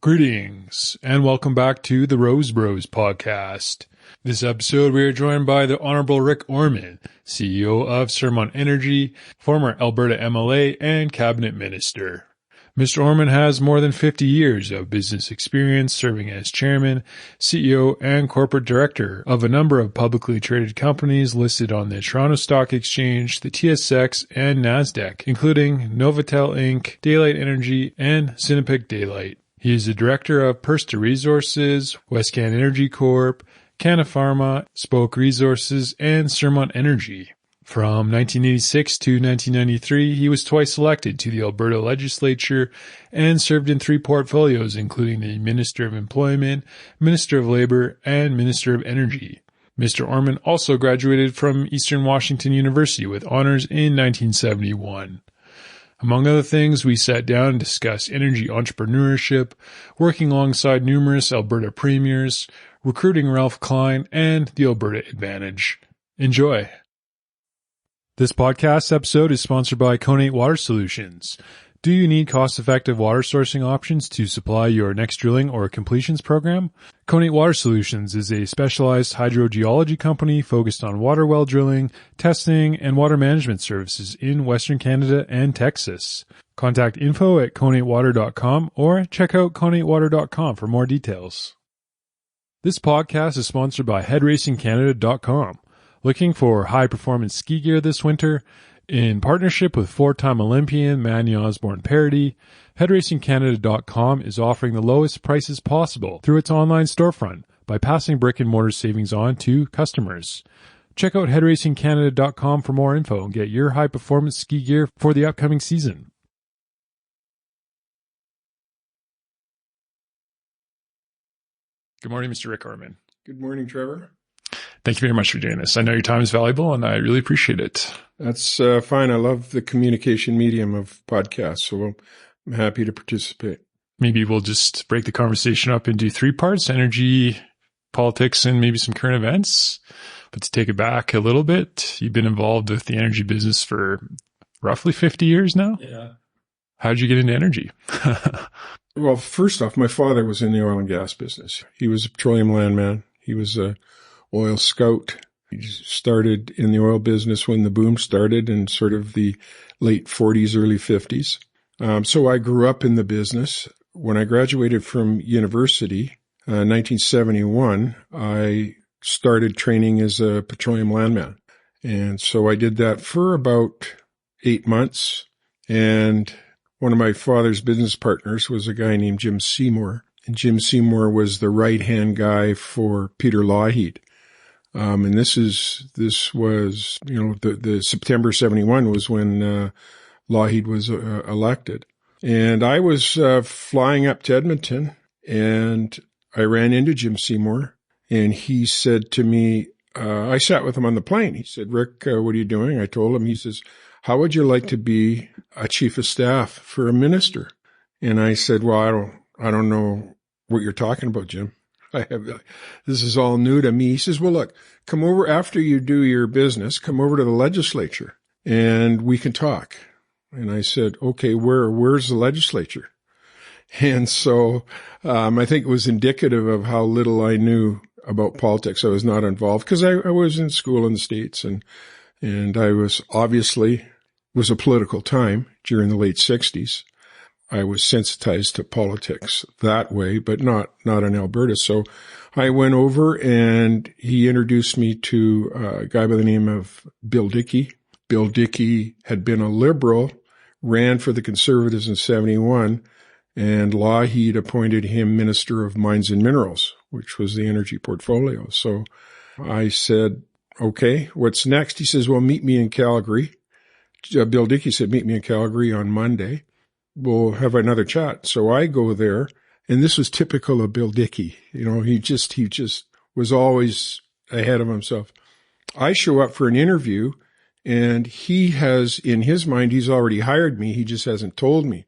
Greetings, and welcome back to the Rose Bros podcast. This episode, we are joined by the Honorable Rick Orman, CEO of Surmont Energy, former Alberta MLA, and Cabinet Minister. Mr. Orman has more than 50 years of business experience serving as Chairman, CEO, and Corporate Director of a number of publicly traded companies listed on the Toronto Stock Exchange, the TSX, and NASDAQ, including NovAtel Inc, Daylight Energy, and Sinopec Daylight. He is the director of Persta Resources, WesCan Energy Corp, CannaPharma, Spoke Resources, and Surmont Energy. From 1986 to 1993, he was twice elected to the Alberta Legislature and served in 3 portfolios, including the Minister of Employment, Minister of Labor, and Minister of Energy. Mr. Orman also graduated from Eastern Washington University with honors in 1971. Among other things, we sat down and discussed energy entrepreneurship, working alongside numerous Alberta premiers, recruiting Ralph Klein, and the Alberta Advantage. Enjoy. This podcast episode is sponsored by Conate Water Solutions. Do you need cost-effective water sourcing options to supply your next drilling or completions program? Conate Water Solutions is a specialized hydrogeology company focused on water well drilling, testing, and water management services in Western Canada and Texas. Contact info at conatewater.com or check out conatewater.com for more details. This podcast is sponsored by headracingcanada.com. Looking for high-performance ski gear this winter? In partnership with 4-time Olympian Manny Osborne-Parody, headracingcanada.com is offering the lowest prices possible through its online storefront by passing brick-and-mortar savings on to customers. Check out headracingcanada.com for more info and get your high-performance ski gear for the upcoming season. Good morning, Mr. Rick Orman. Good morning, Trevor. Thank you very much for doing this. I know your time is valuable, and I really appreciate it. That's fine. I love the communication medium of podcasts, so I'm happy to participate. Maybe we'll just break the conversation up into 3 parts: energy, politics, and maybe some current events. But to take it back a little bit, you've been involved with the energy business for roughly 50 years now? Yeah. How did you get into energy? Well, first off, my father was in the oil and gas business. He was a petroleum landman. He was a oil scout. He started in the oil business when the boom started in sort of the late 40s, early 50s. So I grew up in the business. When I graduated from university, 1971, I started training as a petroleum landman. And so I did that for about 8 months. And one of my father's business partners was a guy named Jim Seymour. And Jim Seymour was the right-hand guy for Peter Lougheed. And this was, the September 71 was when Lougheed was elected. And I was flying up to Edmonton, and I ran into Jim Seymour, and he said to me, I sat with him on the plane. He said, Rick, what are you doing? I told him. He says, how would you like to be a chief of staff for a minister? And I said, well, I don't know what you're talking about, Jim. This is all new to me. He says, well, look, come over after you do your business, come over to the legislature and we can talk. And I said, okay, where's the legislature? And so, I think it was indicative of how little I knew about politics. I was not involved because I was in school in the States and I was a political time during the late 60s. I was sensitized to politics that way, but not in Alberta. So I went over and he introduced me to a guy by the name of Bill Dickey. Bill Dickey had been a Liberal, ran for the Conservatives in 71, and Lougheed appointed him Minister of Mines and Minerals, which was the energy portfolio. So I said, okay, what's next? He says, well, meet me in Calgary. Bill Dickey said, meet me in Calgary on Monday. We'll have another chat. So I go there, and this was typical of Bill Dickey. He just was always ahead of himself. I show up for an interview, and he has, in his mind, he's already hired me. He just hasn't told me.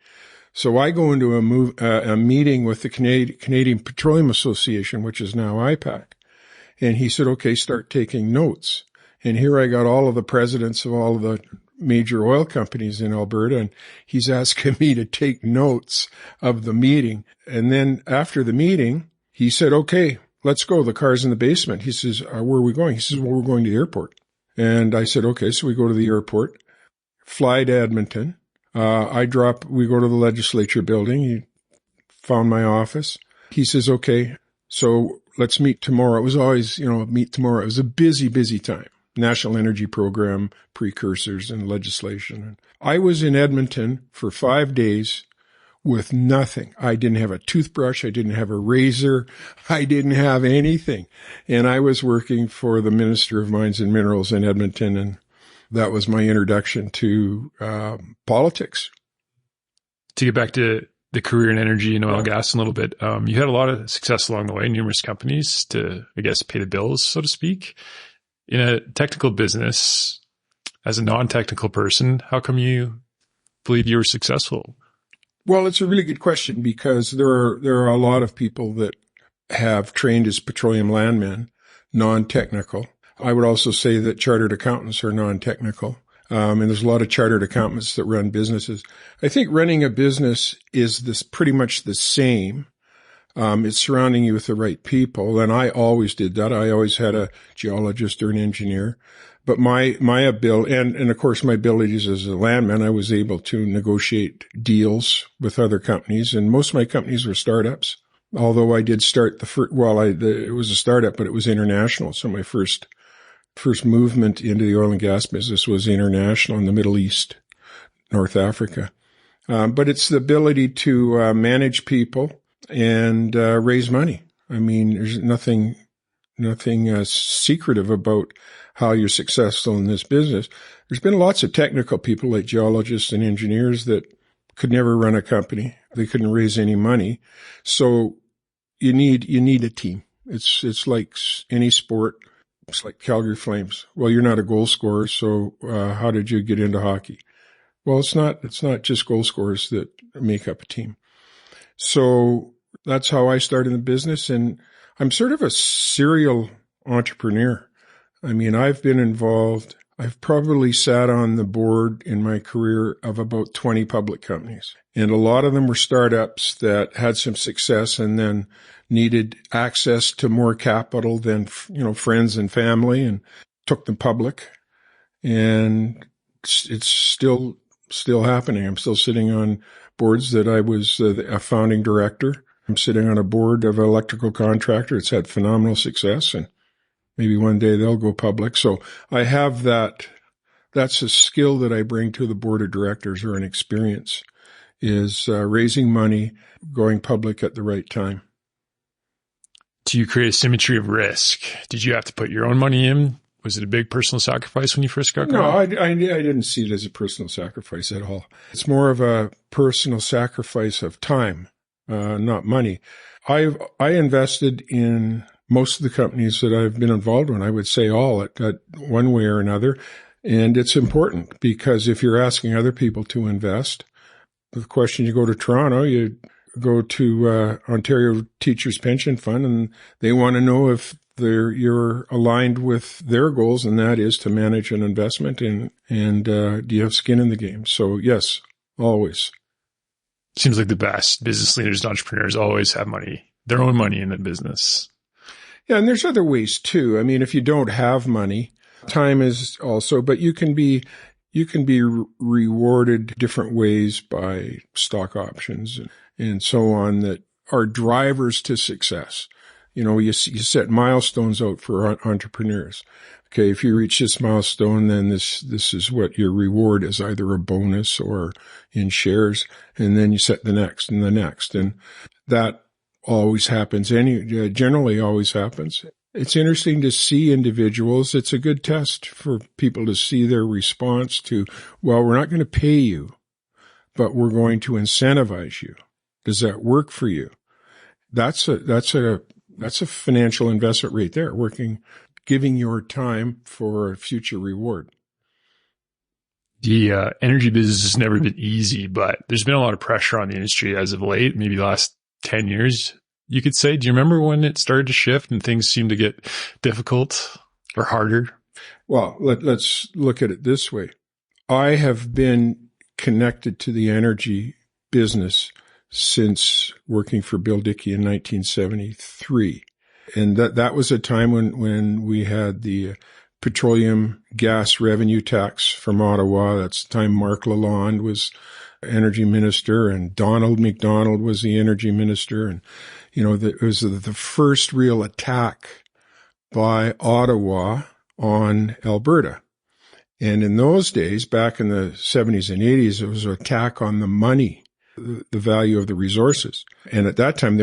So I go into a meeting with the Canadian Petroleum Association, which is now IPAC. And he said, okay, start taking notes. And here I got all of the presidents of all of the major oil companies in Alberta, and he's asking me to take notes of the meeting. And then after the meeting, he said, okay, let's go. The car's in the basement. He says, where are we going? He says, well, we're going to the airport. And I said, okay. So we go to the airport, fly to Edmonton. We go to the legislature building. He found my office. He says, okay, so let's meet tomorrow. It was always, meet tomorrow. It was a busy, busy time. National Energy Program precursors and legislation. I was in Edmonton for 5 days with nothing. I didn't have a toothbrush. I didn't have a razor. I didn't have anything. And I was working for the Minister of Mines and Minerals in Edmonton, and that was my introduction to politics. To get back to the career in energy and oil and gas a little bit, you had a lot of success along the way, numerous companies to, I guess, pay the bills, so to speak. In a technical business, as a non-technical person, how come you believe you were successful? Well, it's a really good question because there are a lot of people that have trained as petroleum landmen, non-technical. I would also say that chartered accountants are non-technical. And there's a lot of chartered accountants that run businesses. I think running a business is pretty much the same. It's surrounding you with the right people. And I always did that. I always had a geologist or an engineer. But my ability, and of course my abilities as a landman, I was able to negotiate deals with other companies. And most of my companies were startups. Although I did start it was a startup, but it was international. So my first movement into the oil and gas business was international in the Middle East, North Africa. But it's the ability to manage people and raise money. I mean, there's nothing secretive about how you're successful in this business. There's been lots of technical people like geologists and engineers that could never run a company. They couldn't raise any money. So you need a team. It's like any sport. It's like Calgary Flames. Well, you're not a goal scorer, so how did you get into hockey? Well, it's not just goal scorers that make up a team. So that's how I started the business, and I'm sort of a serial entrepreneur. I mean, I've been involved. I've probably sat on the board in my career of about 20 public companies, and a lot of them were startups that had some success and then needed access to more capital than, friends and family, and took them public. And it's still happening. I'm still sitting on boards that I was a founding director. I'm sitting on a board of an electrical contractor. It's had phenomenal success, and maybe one day they'll go public. So I have that. That's a skill that I bring to the board of directors, or an experience, is raising money, going public at the right time. Do you create a symmetry of risk? Did you have to put your own money in? Was it a big personal sacrifice when you first got going? No, I didn't see it as a personal sacrifice at all. It's more of a personal sacrifice of time, not money. I invested in most of the companies that I've been involved in. I would say all at one way or another. And it's important because if you're asking other people to invest, the question, you go to Toronto, you go to Ontario Teachers Pension Fund, and they want to know if you're aligned with their goals, and that is to manage an investment, and do you have skin in the game? So yes, always. Seems like the best business leaders and entrepreneurs always have their own money in the business. Yeah, and there's other ways too. I mean, if you don't have money, time is also, but you can be rewarded different ways by stock options and so on that are drivers to success. You set milestones out for entrepreneurs. Okay, if you reach this milestone, then this is what your reward is, either a bonus or in shares, and then you set the next and the next, and that always happens. Generally always happens. It's interesting to see individuals. It's a good test for people to see their response to, well, we're not going to pay you, but we're going to incentivize you. Does that work for you? That's a financial investment right there, giving your time for a future reward. The energy business has never been easy, but there's been a lot of pressure on the industry as of late, maybe the last 10 years, you could say. Do you remember when it started to shift and things seemed to get difficult or harder? Well, let's look at it this way. I have been connected to the energy business since working for Bill Dickey in 1973. And that was a time when we had the petroleum gas revenue tax from Ottawa. That's the time Mark Lalonde was energy minister and Donald McDonald was the energy minister. And, it was the first real attack by Ottawa on Alberta. And in those days, back in the 70s and 80s, it was an attack on the money, the value of the resources. And at that time,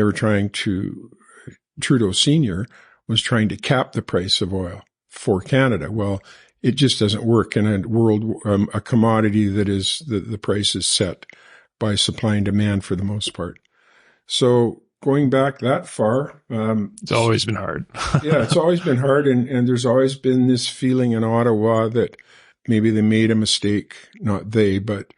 Trudeau Sr. was trying to cap the price of oil for Canada. Well, it just doesn't work in a world, a commodity that is, the price is set by supply and demand for the most part. So going back that far. It's always been hard. Yeah, it's always been hard. And there's always been this feeling in Ottawa that maybe they made a mistake, not they, but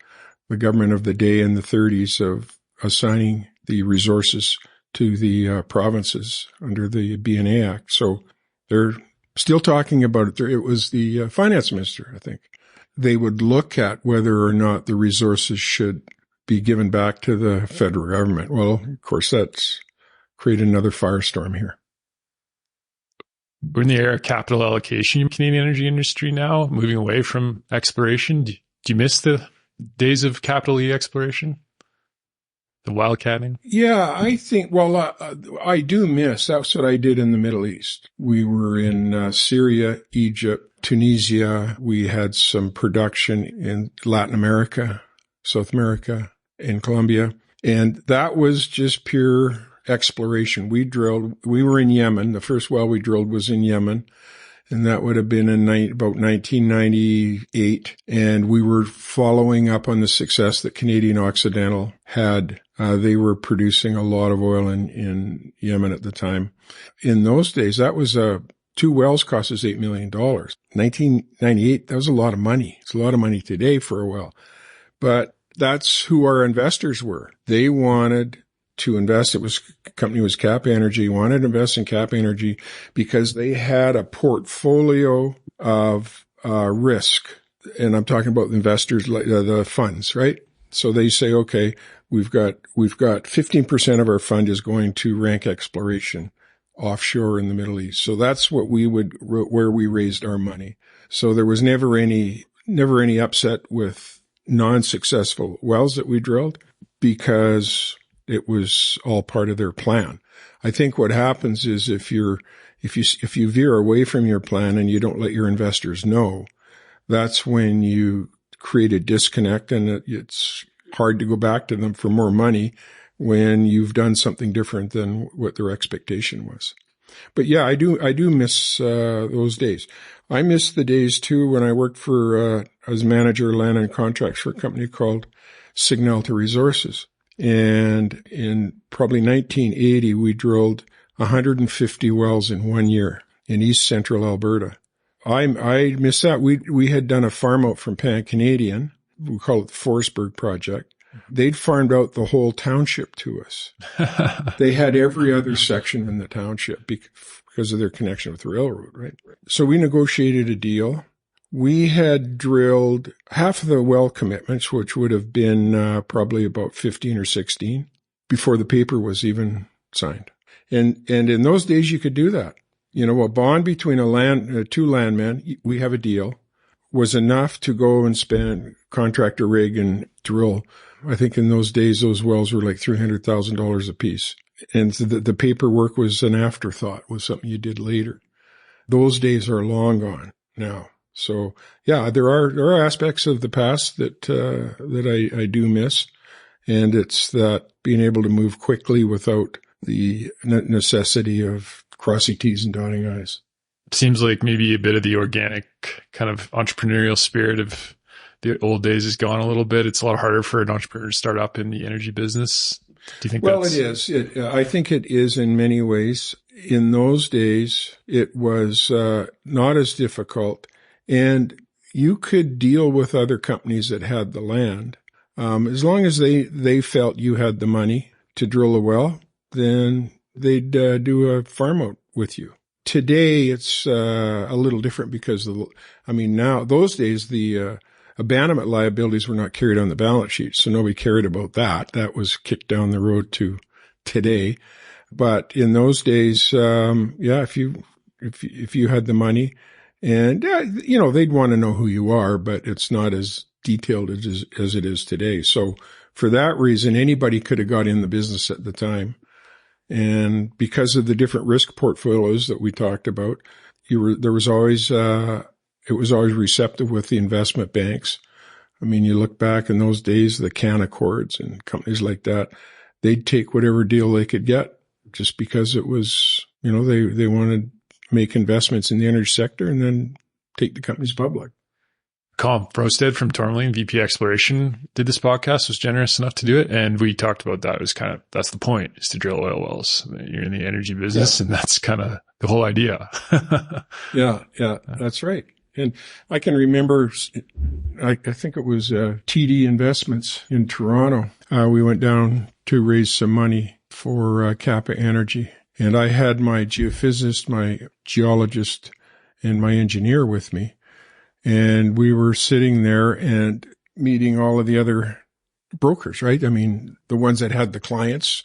the government of the day in the 30s of assigning the resources to the provinces under the B&A Act. So they're still talking about it. It was the finance minister, I think. They would look at whether or not the resources should be given back to the federal government. Well, of course, that's created another firestorm here. We're in the era of capital allocation in the Canadian energy industry now, moving away from exploration. Do you miss the days of capital E exploration? The wildcatting? Yeah, I think, I do miss. That's what I did in the Middle East. We were in Syria, Egypt, Tunisia. We had some production in Latin America, South America, in Colombia. And that was just pure exploration. We were in Yemen. The first well we drilled was in Yemen. And that would have been in about 1998. And we were following up on the success that Canadian Occidental had. They were producing a lot of oil in Yemen at the time. In those days, that was 2 wells cost us $8 million. 1998, that was a lot of money. It's a lot of money today for a well. But that's who our investors were. They wanted to invest. The company was Cap Energy, wanted to invest in Cap Energy because they had a portfolio of risk. And I'm talking about investors, like the funds, right? So they say, okay, we've got 15% of our fund is going to rank exploration offshore in the Middle East. So that's where we raised our money. So there was never any upset with non-successful wells that we drilled because it was all part of their plan. I think what happens is if you veer away from your plan and you don't let your investors know, that's when you create a disconnect, and it's hard to go back to them for more money when you've done something different than what their expectation was. But yeah, I do miss those days. I miss the days too when I worked as manager of land and contracts for a company called Signalta Resources. And in probably 1980, we drilled 150 wells in 1 year in East Central Alberta. I miss that. We had done a farm out from Pan Canadian. We call it the Forsberg Project. They'd farmed out the whole township to us. They had every other section in the township because of their connection with the railroad, right? So we negotiated a deal. We had drilled half of the well commitments, which would have been probably about 15 or 16 before the paper was even signed. And in those days, you could do that. A bond between two landmen, we have a deal, was enough to go and spend contractor rig and drill. I think in those days, those wells were like $300,000 a piece. And the paperwork was an afterthought, was something you did later. Those days are long gone now. So yeah, there are aspects of the past that I do miss. And it's that being able to move quickly without the necessity of crossing T's and dotting I's. Seems like maybe a bit of the organic kind of entrepreneurial spirit of the old days is gone a little bit. It's a lot harder for an entrepreneur to start up in the energy business. Do you think it is. I think it is in many ways. In those days, it was not as difficult. And you could deal with other companies that had the land. As long as they felt you had the money to drill a well, then they'd do a farm out with you. Today, it's a little different because now, those days, the abandonment liabilities were not carried on the balance sheet, so nobody cared about that. That was kicked down the road to today. But in those days, if you had the money, and they'd want to know who you are, but it's not as detailed as it is today. So for that reason, anybody could have got in the business at the time. And because of the different risk portfolios that we talked about, it was always receptive with the investment banks. I mean, you look back in those days, the CannaCords and companies like that, they'd take whatever deal they could get just because it was, they wanted to make investments in the energy sector and then take the companies public. Colin Brosted from Tourmaline, VP Exploration, did this podcast, was generous enough to do it. And we talked about that. It was that's the point, is to drill oil wells. You're in the energy business, and that's kind of the whole idea. Yeah, that's right. And I can remember, I think it was TD Investments in Toronto. We went down to raise some money for Kappa Energy. And I had my geophysicist, my geologist, and my engineer with me. And we were sitting there and meeting all of the other brokers, right? I mean, the ones that had the clients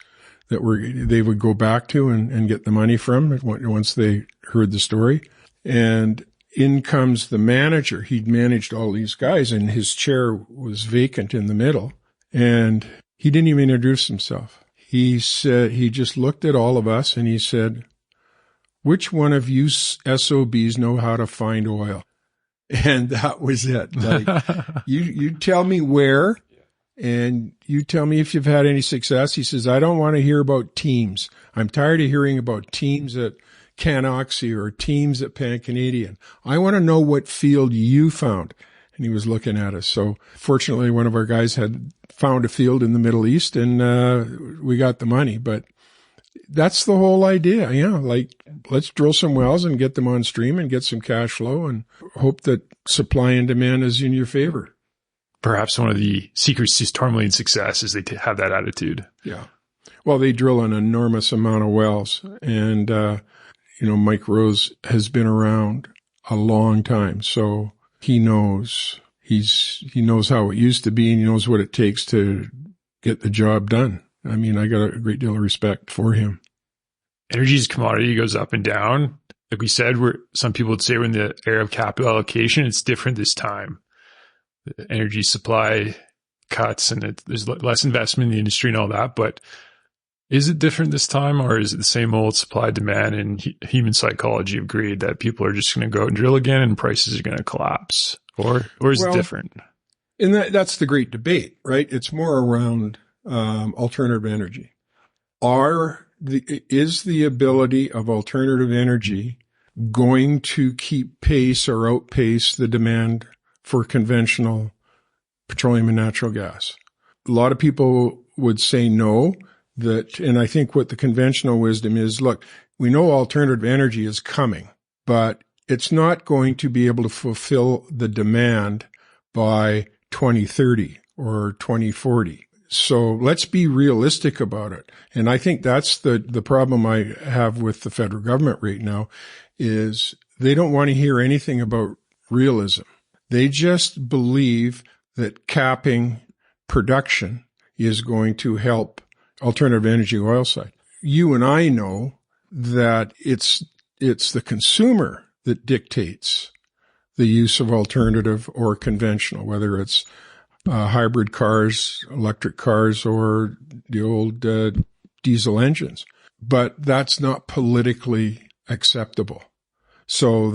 that they would go back to and get the money from once they heard the story. And in comes the manager. He'd managed all these guys, and his chair was vacant in the middle. And he didn't even introduce himself. He said, he just looked at all of us and he said, "Which one of you SOBs know how to find oil?" And that was it. Like, you tell me where, and you tell me if you've had any success. He says, "I don't want to hear about teams. I'm tired of hearing about teams at Canoxy or teams at Pan Canadian. I want to know what field you found." And he was looking at us. So fortunately, one of our guys had found a field in the Middle East, and we got the money. But that's the whole idea. Yeah, like, let's drill some wells and get them on stream and get some cash flow and hope that supply and demand is in your favor. Perhaps one of the secrets to Tourmaline's success is they have that attitude. Yeah. Well, they drill an enormous amount of wells. And, Mike Rose has been around a long time. So he knows, he knows how it used to be, and he knows what it takes to get the job done. I mean, I got a great deal of respect for him. Energy's commodity goes up and down. Like we said, some people would say we're in the era of capital allocation. It's different this time. The energy supply cuts, and there's less investment in the industry and all that. But is it different this time, or is it the same old supply, demand, and human psychology of greed that people are just going to go out and drill again and prices are going to collapse? Or is it different? And that's the great debate, right? It's more around alternative energy. Is the ability of alternative energy going to keep pace or outpace the demand for conventional petroleum and natural gas? A lot of people would say no, and I think what the conventional wisdom is, look, we know alternative energy is coming, but it's not going to be able to fulfill the demand by 2030 or 2040. So let's be realistic about it. And I think that's the problem I have with the federal government right now, is they don't want to hear anything about realism. They just believe that capping production is going to help alternative energy oil side. You and I know that it's the consumer that dictates the use of alternative or conventional, whether it's hybrid cars, electric cars, or the old diesel engines. But that's not politically acceptable. So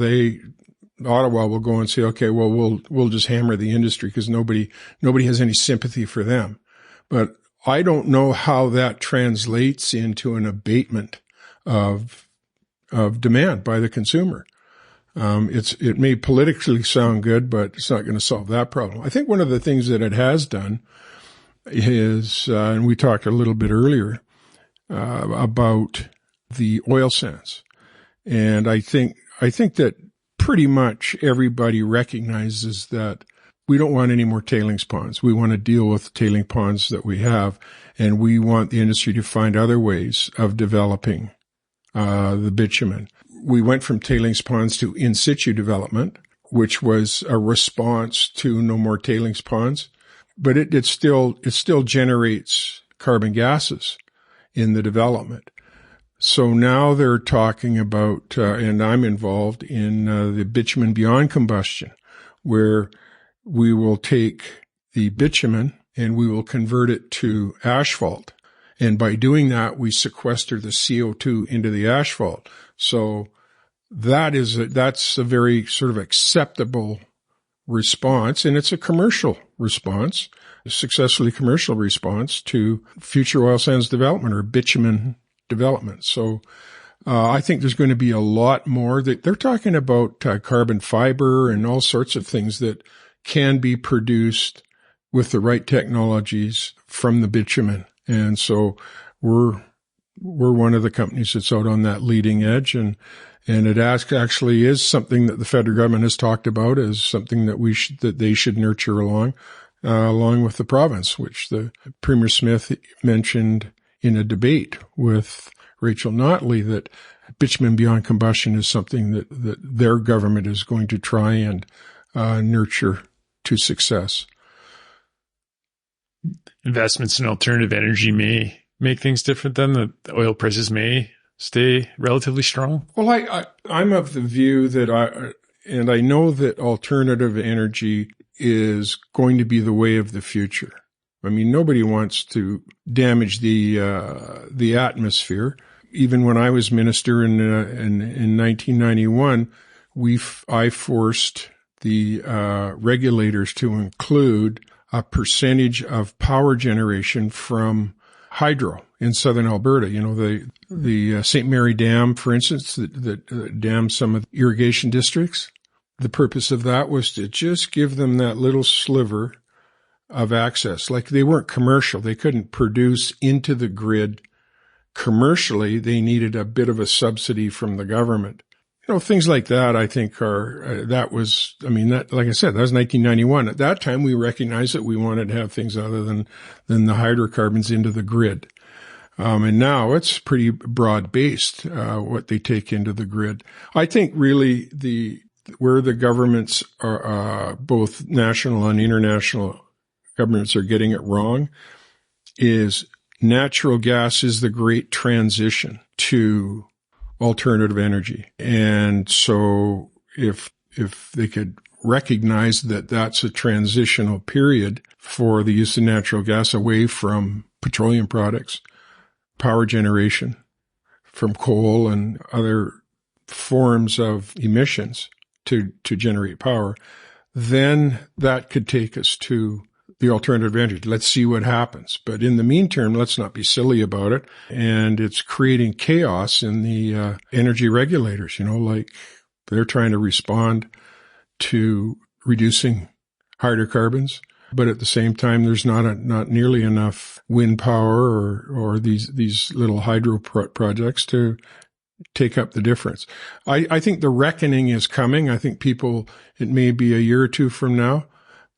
Ottawa will go and say, okay, well, we'll just hammer the industry because nobody has any sympathy for them. But I don't know how that translates into an abatement of demand by the consumer. It may politically sound good, but it's not going to solve that problem. I think one of the things that it has done is, and we talked a little bit earlier, about the oil sands. And I think that pretty much everybody recognizes that we don't want any more tailings ponds. We want to deal with the tailing ponds that we have, and we want the industry to find other ways of developing the bitumen. We went from tailings ponds to in situ development, which was a response to no more tailings ponds, but it still generates carbon gases in the development. So now they're talking about, and I'm involved in the bitumen beyond combustion, where we will take the bitumen and we will convert it to asphalt. And by doing that, we sequester the CO2 into the asphalt. So that's a very sort of acceptable response, and it's a commercial response, a successfully commercial response to future oil sands development or bitumen development. So I think there's going to be a lot more. They're talking about carbon fiber and all sorts of things that can be produced with the right technologies from the bitumen. And so we're one of the companies that's out on that leading edge, and it actually is something that the federal government has talked about as something that they should nurture along with the province, which the Premier Smith mentioned in a debate with Rachel Notley, that bitumen beyond combustion is something that their government is going to try and nurture to success. Investments in alternative energy may make things different then? The oil prices may stay relatively strong? Well, I'm of the view that I know that alternative energy is going to be the way of the future. I mean, nobody wants to damage the atmosphere. Even when I was minister in 1991, I forced the regulators to include a percentage of power generation from hydro in southern Alberta. You know, the St. Mary Dam, for instance, that dams some of the irrigation districts. The purpose of that was to just give them that little sliver of access. Like, they weren't commercial. They couldn't produce into the grid commercially. They needed a bit of a subsidy from the government. You know, things like that, I think like I said, that was 1991. At that time, we recognized that we wanted to have things other than the hydrocarbons into the grid. And now it's pretty broad-based, what they take into the grid. I think really where the governments are, both national and international governments are getting it wrong is natural gas is the great transition to alternative energy. And so if they could recognize that that's a transitional period for the use of natural gas away from petroleum products, power generation from coal and other forms of emissions to generate power, then that could take us to the alternative energy. Let's see what happens. But in the meantime, let's not be silly about it. And it's creating chaos in the energy regulators, like they're trying to respond to reducing hydrocarbons. But at the same time, there's not nearly enough wind power or these little hydro projects to take up the difference. I think the reckoning is coming. I think it may be a year or two from now,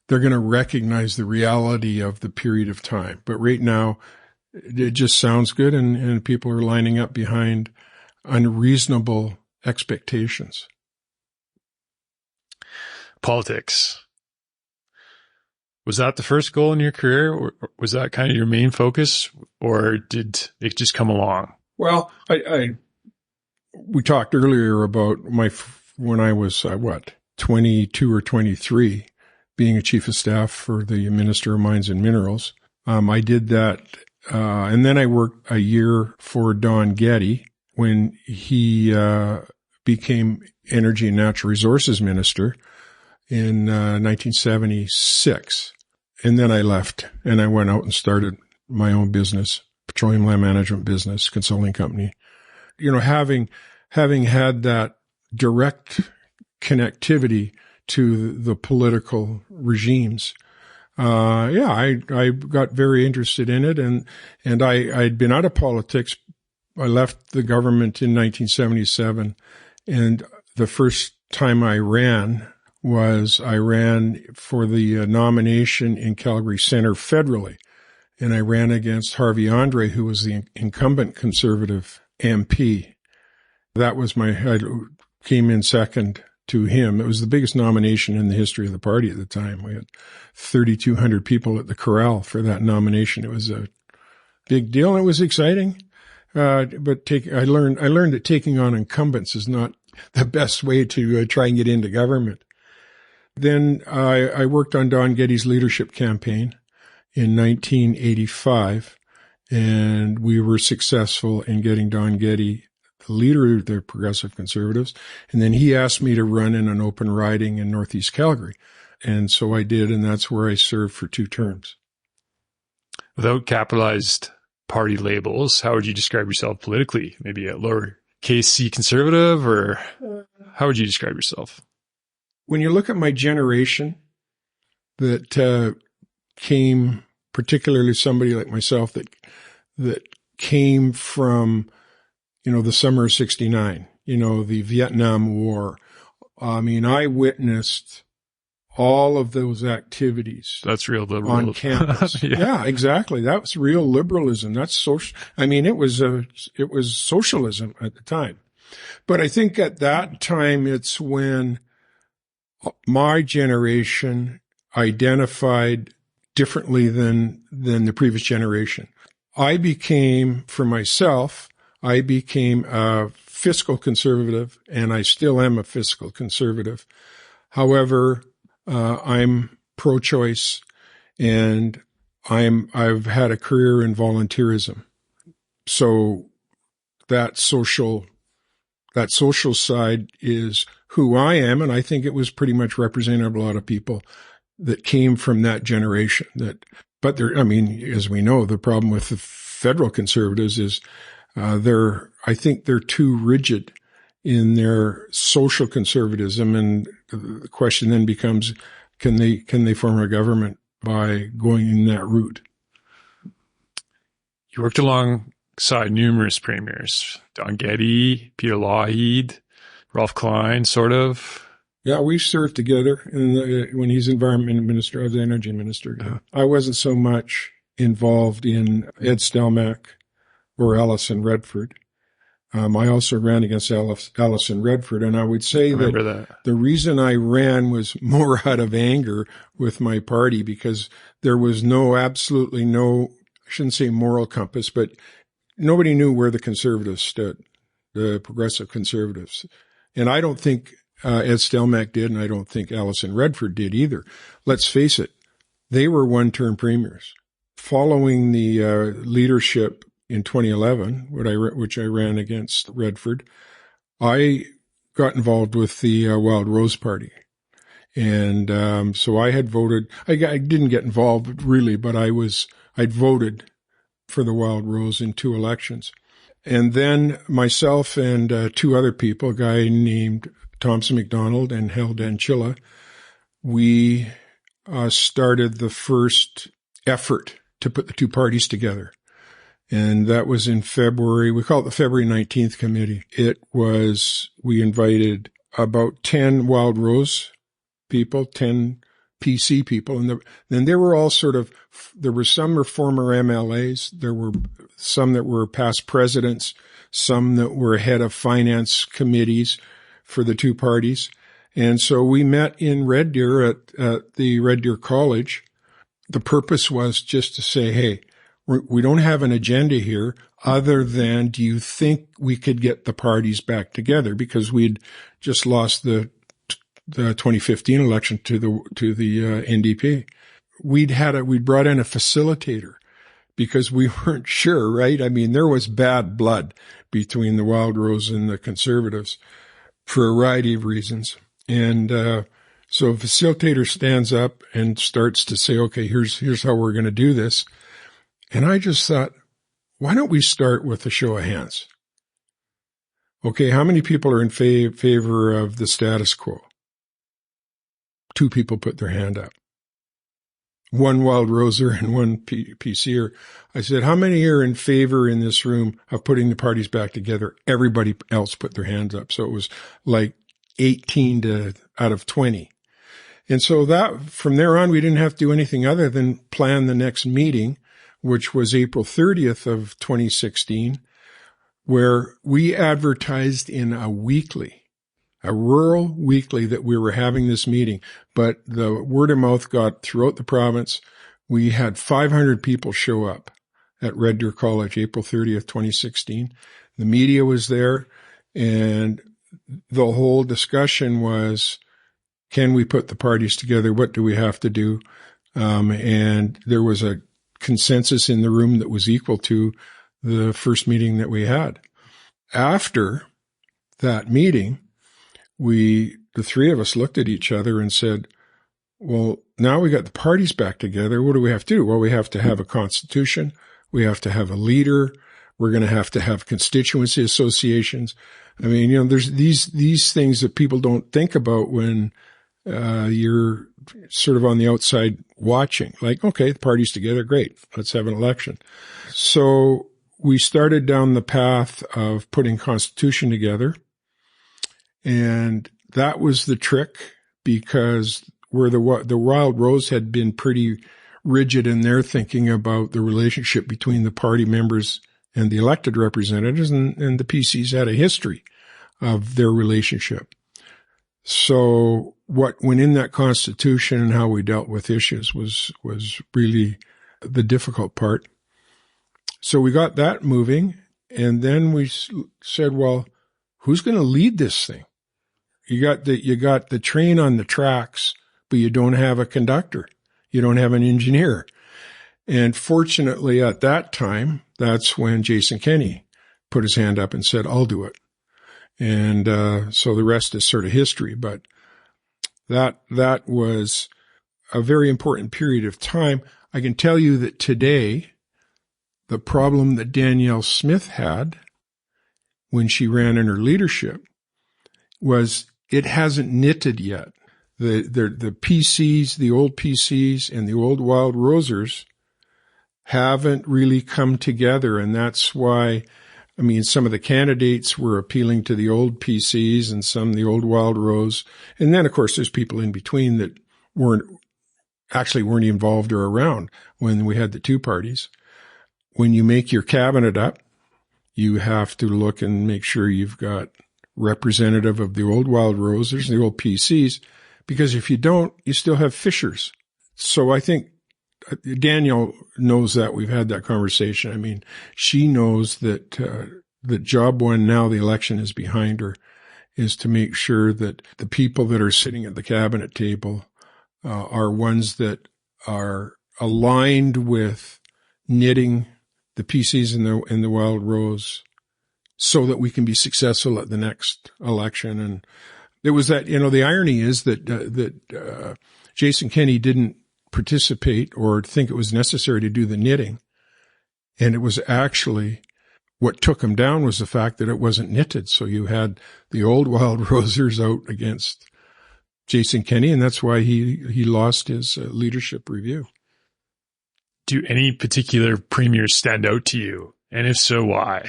they're going to recognize the reality of the period of time. But right now, it just sounds good, and people are lining up behind unreasonable expectations. Politics. Was that the first goal in your career, or was that kind of your main focus, or did it just come along? Well, we talked earlier about when I was 22 or 23, being a chief of staff for the Minister of Mines and Minerals. I did that, and then I worked a year for Don Getty when he became Energy and Natural Resources Minister in 1976. And then I left and I went out and started my own business, petroleum land management business, consulting company. Having had that direct connectivity to the political regimes, I got very interested in it, and I'd been out of politics. I left the government in 1977, and the first time I ran for the nomination in Calgary Centre federally, and I ran against Harvey Andre, who was the incumbent Conservative MP. I came in second to him. It was the biggest nomination in the history of the party at the time. We had 3,200 people at the corral for that nomination. It was a big deal, and it was exciting. But I learned that taking on incumbents is not the best way to try and get into government. Then I worked on Don Getty's leadership campaign in 1985, and we were successful in getting Don Getty the leader of the Progressive Conservatives. And then he asked me to run in an open riding in Northeast Calgary. And so I did, and that's where I served for 2 terms. Without capitalized party labels, how would you describe yourself politically? Maybe a lowercase c conservative, or how would you describe yourself? When you look at my generation that came, particularly somebody like myself that came from, the summer of 69, the Vietnam War. I mean, I witnessed all of those activities. That's real liberal on campus. Yeah, exactly. That was real liberalism. That's social. I mean, it was socialism at the time. But I think at that time, it's when my generation identified differently than the previous generation. For myself, I became a fiscal conservative, and I still am a fiscal conservative. However, I'm pro-choice, and I've had a career in volunteerism. So that social side is who I am, and I think it was pretty much representative of a lot of people that came from that generation. As we know, the problem with the federal conservatives is I think they're too rigid in their social conservatism, and the question then becomes, can they form a government by going in that route? You worked alongside numerous premiers, Don Getty, Peter Lougheed, Ralph Klein, sort of. Yeah, we served together when he's environment minister, I was the energy minister. Yeah. I wasn't so much involved in Ed Stelmach or Alison Redford. I also ran against Alison Redford, and I would say that the reason I ran was more out of anger with my party, because there was absolutely no, I shouldn't say moral compass, but nobody knew where the conservatives stood, the progressive conservatives. And I don't think Ed Stelmach did, and I don't think Alison Redford did either. Let's face it, they were one-term premiers. Following the leadership in 2011, which I ran against Redford, I got involved with the Wild Rose Party. And so I had voted. I didn't get involved really, but I'd voted for the Wild Rose in 2 elections. And then myself and 2 other people, a guy named Thompson McDonald and Hal Danchilla, we started the first effort to put the 2 parties together. And that was in February. We call it the February 19th committee. We invited about 10 Wild Rose people, 10 PC people. And then there were all there were some were former MLAs. There were some that were past presidents, some that were head of finance committees for the 2 parties. And so we met in Red Deer at the Red Deer College. The purpose was just to say, hey, we don't have an agenda here other than, do you think we could get the parties back together? Because we'd just lost the 2015 election to the NDP. We'd brought in a facilitator because we weren't sure, right? I mean, there was bad blood between the Wild Rose and the Conservatives for a variety of reasons. And so a facilitator stands up and starts to say, okay, here's how we're going to do this. And I just thought, why don't we start with a show of hands? Okay, how many people are in favor of the status quo? 2 people put their hand up. 1 Wild Roser and 1 PCer. I said, how many are in favor in this room of putting the parties back together? Everybody else put their hands up. So it was like 18 out of 20. And so from there on, we didn't have to do anything other than plan the next meeting, which was April 30th of 2016, where we advertised in a weekly a rural weekly that we were having this meeting, but the word of mouth got throughout the province. We had 500 people show up at Red Deer College, April 30th, 2016. The media was there, and the whole discussion was, can we put the parties together? What do we have to do? And there was a consensus in the room that was equal to the first meeting that we had. After that meeting, the three of us looked at each other and said, well, now we got the parties back together. What do we have to do? Well, we have to have a constitution. We have to have a leader. We're going to have constituency associations. I mean, there's these things that people don't think about when you're sort of on the outside watching. Like, okay, the party's together, great. Let's have an election. So we started down the path of putting constitution together. And that was the trick, because where the Wild Rose had been pretty rigid in their thinking about the relationship between the party members and the elected representatives, and the PCs had a history of their relationship. So what went in that constitution and how we dealt with issues was really the difficult part. So we got that moving, and then we said, well, who's going to lead this thing? You got the train on the tracks, but you don't have a conductor. You don't have an engineer. And fortunately at that time, that's when Jason Kenney put his hand up and said, I'll do it. And so the rest is sort of history. But that was a very important period of time. I can tell you that today, the problem that Danielle Smith had when she ran in her leadership was it hasn't knitted yet. The PCs, the old PCs and the old Wild Rosers haven't really come together. And that's why, I mean, some of the candidates were appealing to the old PCs and some the old Wild Rose. And then, of course, there's people in between that weren't involved or around when we had the two parties. When you make your cabinet up, you have to look and make sure you've got representative of the old Wild Rosers and the old PCs, because if you don't, you still have fissures. So I think Danielle knows that. We've had that conversation. I mean, she knows that job one, now the election is behind her, is to make sure that the people that are sitting at the cabinet table are ones that are aligned with knitting the PCs in the Wild Rose, so that we can be successful at the next election. And there was that, the irony is that Jason Kenney didn't participate or think it was necessary to do the knitting. And it was actually what took him down was the fact that it wasn't knitted. So you had the old Wild Rosers out against Jason Kenney, and that's why he lost his leadership review. Do any particular premiers stand out to you? And if so, why?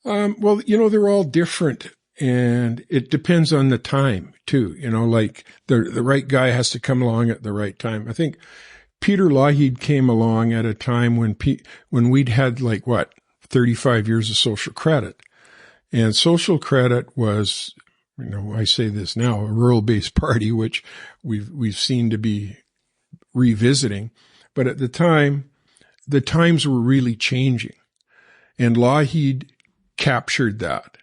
Well, they're all different, and it depends on the time too. Like the right guy has to come along at the right time. I think Peter Lougheed came along at a time when we'd had 35 years of social credit, and social credit was, I say this now, a rural-based party, which we've seen to be revisiting. But at the time, the times were really changing, and Lougheed captured that.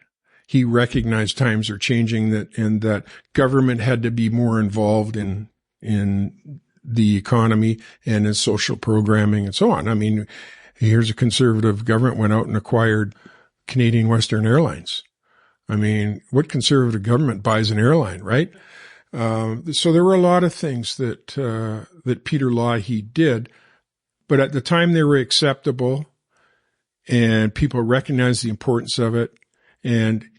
He recognized times are changing, and that government had to be more involved in the economy and in social programming and so on. I mean, here's a conservative government went out and acquired Canadian Western Airlines. I mean, what conservative government buys an airline, right? So there were a lot of things that Peter Lougheed did, but at the time they were acceptable, and people recognized the importance of it. And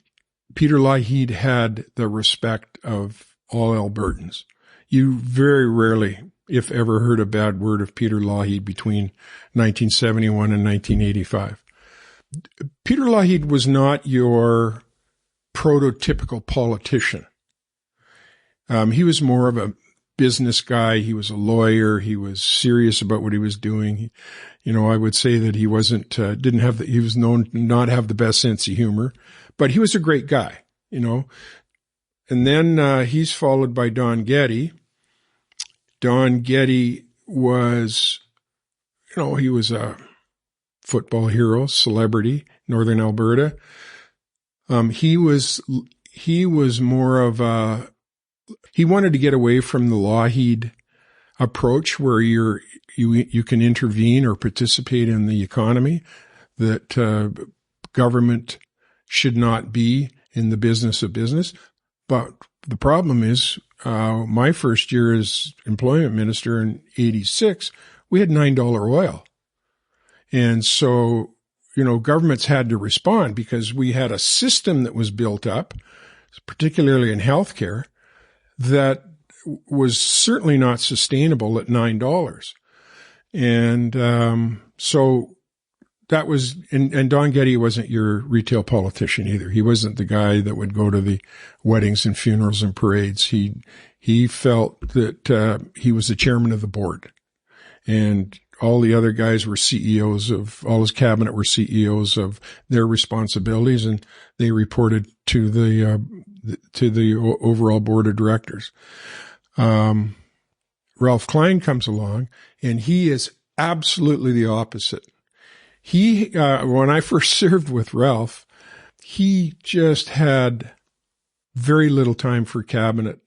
Peter Lougheed had the respect of all Albertans. You very rarely, if ever, heard a bad word of Peter Lougheed between 1971 and 1985. Peter Lougheed was not your prototypical politician. He was more of a business guy. He was a lawyer. He was serious about what he was doing. I would say that he wasn't, he was known to not have the best sense of humor, but he was a great guy. And then he's followed by Don Getty. Don Getty was, he was a football hero, celebrity, Northern Alberta. He was more of he wanted to get away from the Lougheed approach where you can intervene or participate in the economy, that government should not be in the business of business. But the problem is, my first year as employment minister in 86, we had $9 oil. And so, governments had to respond because we had a system that was built up, particularly in healthcare, that was certainly not sustainable at $9. And so that was, and Don Getty wasn't your retail politician either. He wasn't the guy that would go to the weddings and funerals and parades. He felt that he was the chairman of the board, and all the other guys were CEOs all his cabinet were CEOs of their responsibilities, and they reported to the overall board of directors. Ralph Klein comes along, and he is absolutely the opposite. When I first served with Ralph, he just had very little time for cabinet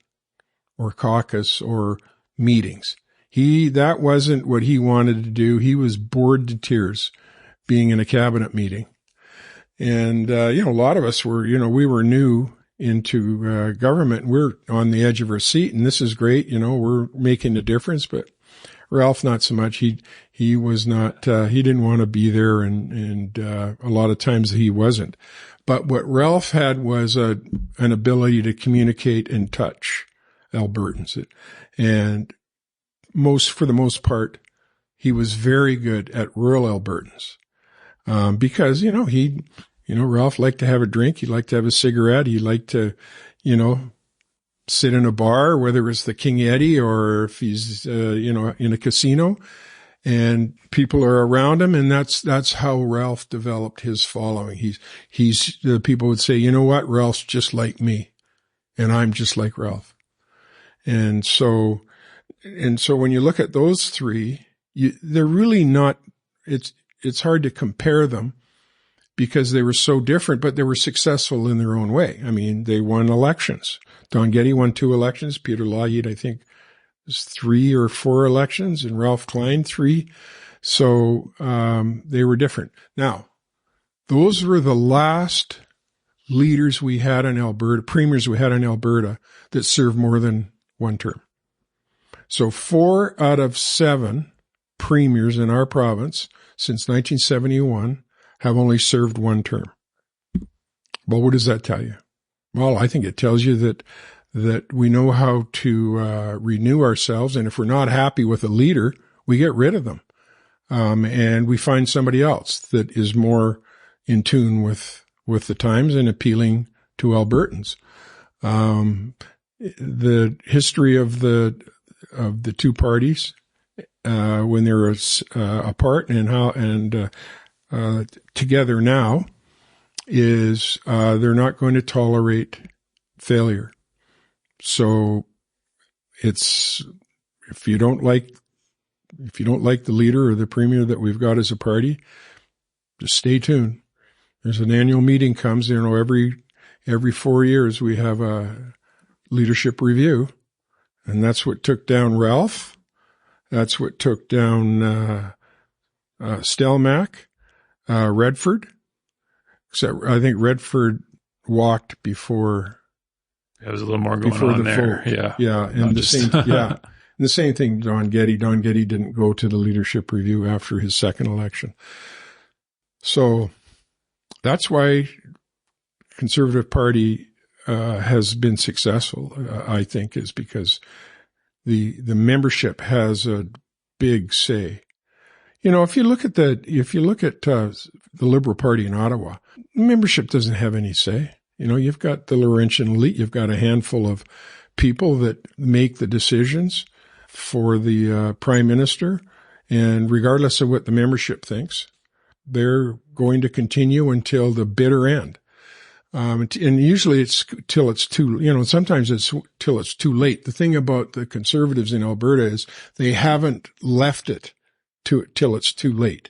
or caucus or meetings. That wasn't what he wanted to do. He was bored to tears being in a cabinet meeting. And, a lot of us were, we were new into government. We're on the edge of our seat, and this is great. We're making a difference, but Ralph, not so much. He was not, he didn't want to be there, and a lot of times he wasn't. But what Ralph had was an ability to communicate and touch Albertans. And for the most part, he was very good at rural Albertans. Because, Ralph liked to have a drink. He liked to have a cigarette. He liked to, sit in a bar, whether it's the King Eddie or if he's, in a casino, and people are around him. And that's how Ralph developed his following. People would say, you know what? Ralph's just like me, and I'm just like Ralph. And so when you look at those three, they're really not, it's hard to compare them because they were so different, but they were successful in their own way. I mean, they won elections. Don Getty won 2 elections. Peter Lougheed, I think, was 3 or 4 elections, and Ralph Klein 3. So they were different. Now, those were the last leaders we had in Alberta, premiers we had in Alberta, that served more than one term. So 4 out of 7 premiers in our province since 1971 have only served one term. Well, what does that tell you? Well, I think it tells you that we know how to renew ourselves, and if we're not happy with a leader, we get rid of them, and we find somebody else that is more in tune with the times and appealing to Albertans. The history of the two parties when they were apart and together now is they're not going to tolerate failure. So if you don't like the leader or the premier that we've got as a party, just stay tuned. There's an annual meeting comes, every 4 years we have a leadership review, and that's what took down Ralph. That's what took down Stelmach, Redford. Except I think Redford walked before. There was a little more going on there. Vote. Yeah, and the same thing. Don Getty didn't go to the leadership review after his second election. So that's why Conservative Party has been successful. I think is because the membership has a big say. If you look at the Liberal Party in Ottawa, membership doesn't have any say. You've got the Laurentian elite. You've got a handful of people that make the decisions for the prime minister. And regardless of what the membership thinks, they're going to continue until the bitter end. And usually it's till it's sometimes it's till it's too late. The thing about the Conservatives in Alberta is they haven't left it till it's too late.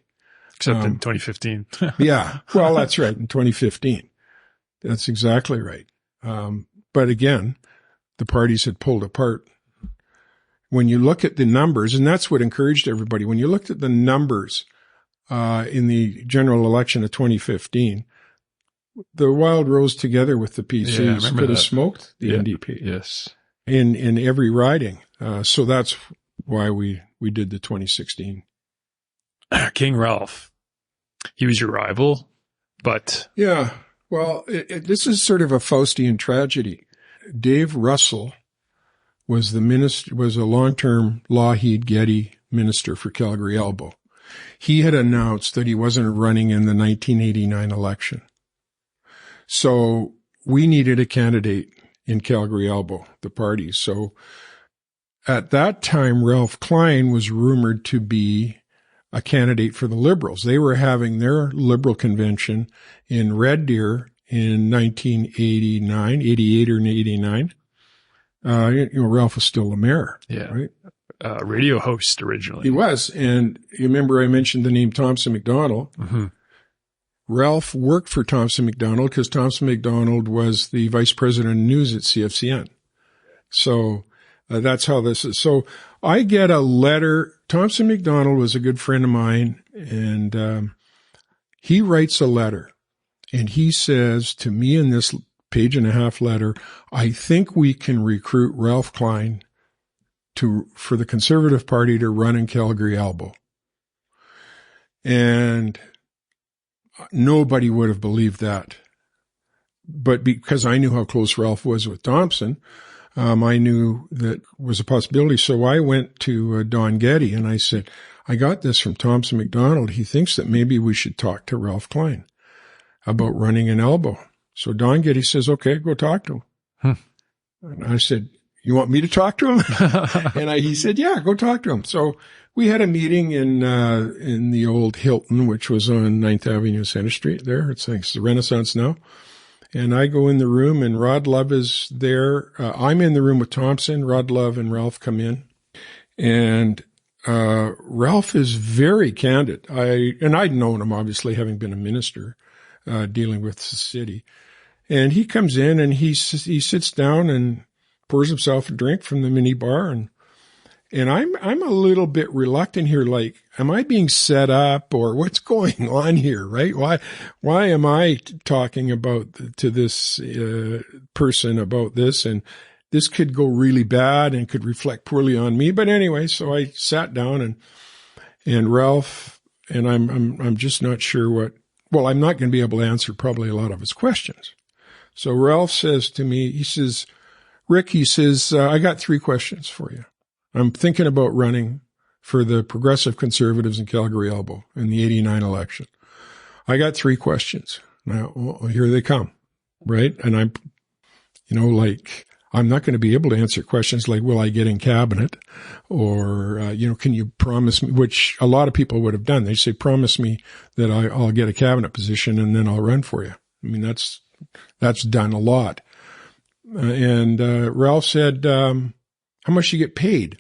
Except in 2015. Yeah. Well, that's right. In 2015. That's exactly right. But again, the parties had pulled apart. When you look at the numbers, and that's what encouraged everybody, when you looked at the numbers in the general election of 2015, the Wild rose together with the PCs could have smoked the NDP. Yes. In every riding. So that's why we did the 2016. King Ralph. He was your rival, but. Yeah. Well, this is sort of a Faustian tragedy. Dave Russell was a long-term Lougheed Getty minister for Calgary Elbow. He had announced that he wasn't running in the 1989 election. So we needed a candidate in Calgary Elbow, the party. So at that time, Ralph Klein was rumored to be a candidate for the Liberals. They were having their Liberal convention in Red Deer in 1989, 88 or 89. Ralph was still the mayor. Yeah. Right? Radio host originally. He was. And you remember I mentioned the name Thompson McDonald. Mm-hmm. Ralph worked for Thompson McDonald because Thompson McDonald was the vice president of news at CFCN. So that's how this is. So I get a letter. Thompson McDonald was a good friend of mine, and he writes a letter. And he says to me in this page-and-a-half letter, I think we can recruit Ralph Klein for the Conservative Party to run in Calgary Elbow. And nobody would have believed that. But because I knew how close Ralph was with Thompson, I knew that was a possibility. So I went to Don Getty and I said, I got this from Thompson McDonald. He thinks that maybe we should talk to Ralph Klein about running an Elbow. So Don Getty says, okay, go talk to him. And I said, you want me to talk to him? And he said, yeah, go talk to him. So we had a meeting in the old Hilton, which was on 9th Avenue, Center Street there. It's the Renaissance now. And I go in the room and Rod Love is there. I'm in the room with Thompson. Rod Love and Ralph come in. And Ralph is very candid. I'd known him, obviously, having been a minister, dealing with the city. And he comes in and he sits down and pours himself a drink from the mini bar. And I'm a little bit reluctant here, like, am I being set up or what's going on here, right? Why am I talking to this person about this? And this could go really bad and could reflect poorly on me. But anyway, so I sat down and Ralph, and I'm just not sure I'm not going to be able to answer probably a lot of his questions. So Ralph says to me, he says, Rick, he says, I got 3 questions for you. I'm thinking about running for the Progressive Conservatives in Calgary Elbow in the 89 election. I got 3 questions. Now, well, here they come, right? And I'm not going to be able to answer questions like, will I get in cabinet? Or, can you promise me, which a lot of people would have done. They say, promise me that I'll get a cabinet position and then I'll run for you. I mean, that's done a lot. And Ralph said, how much do you get paid?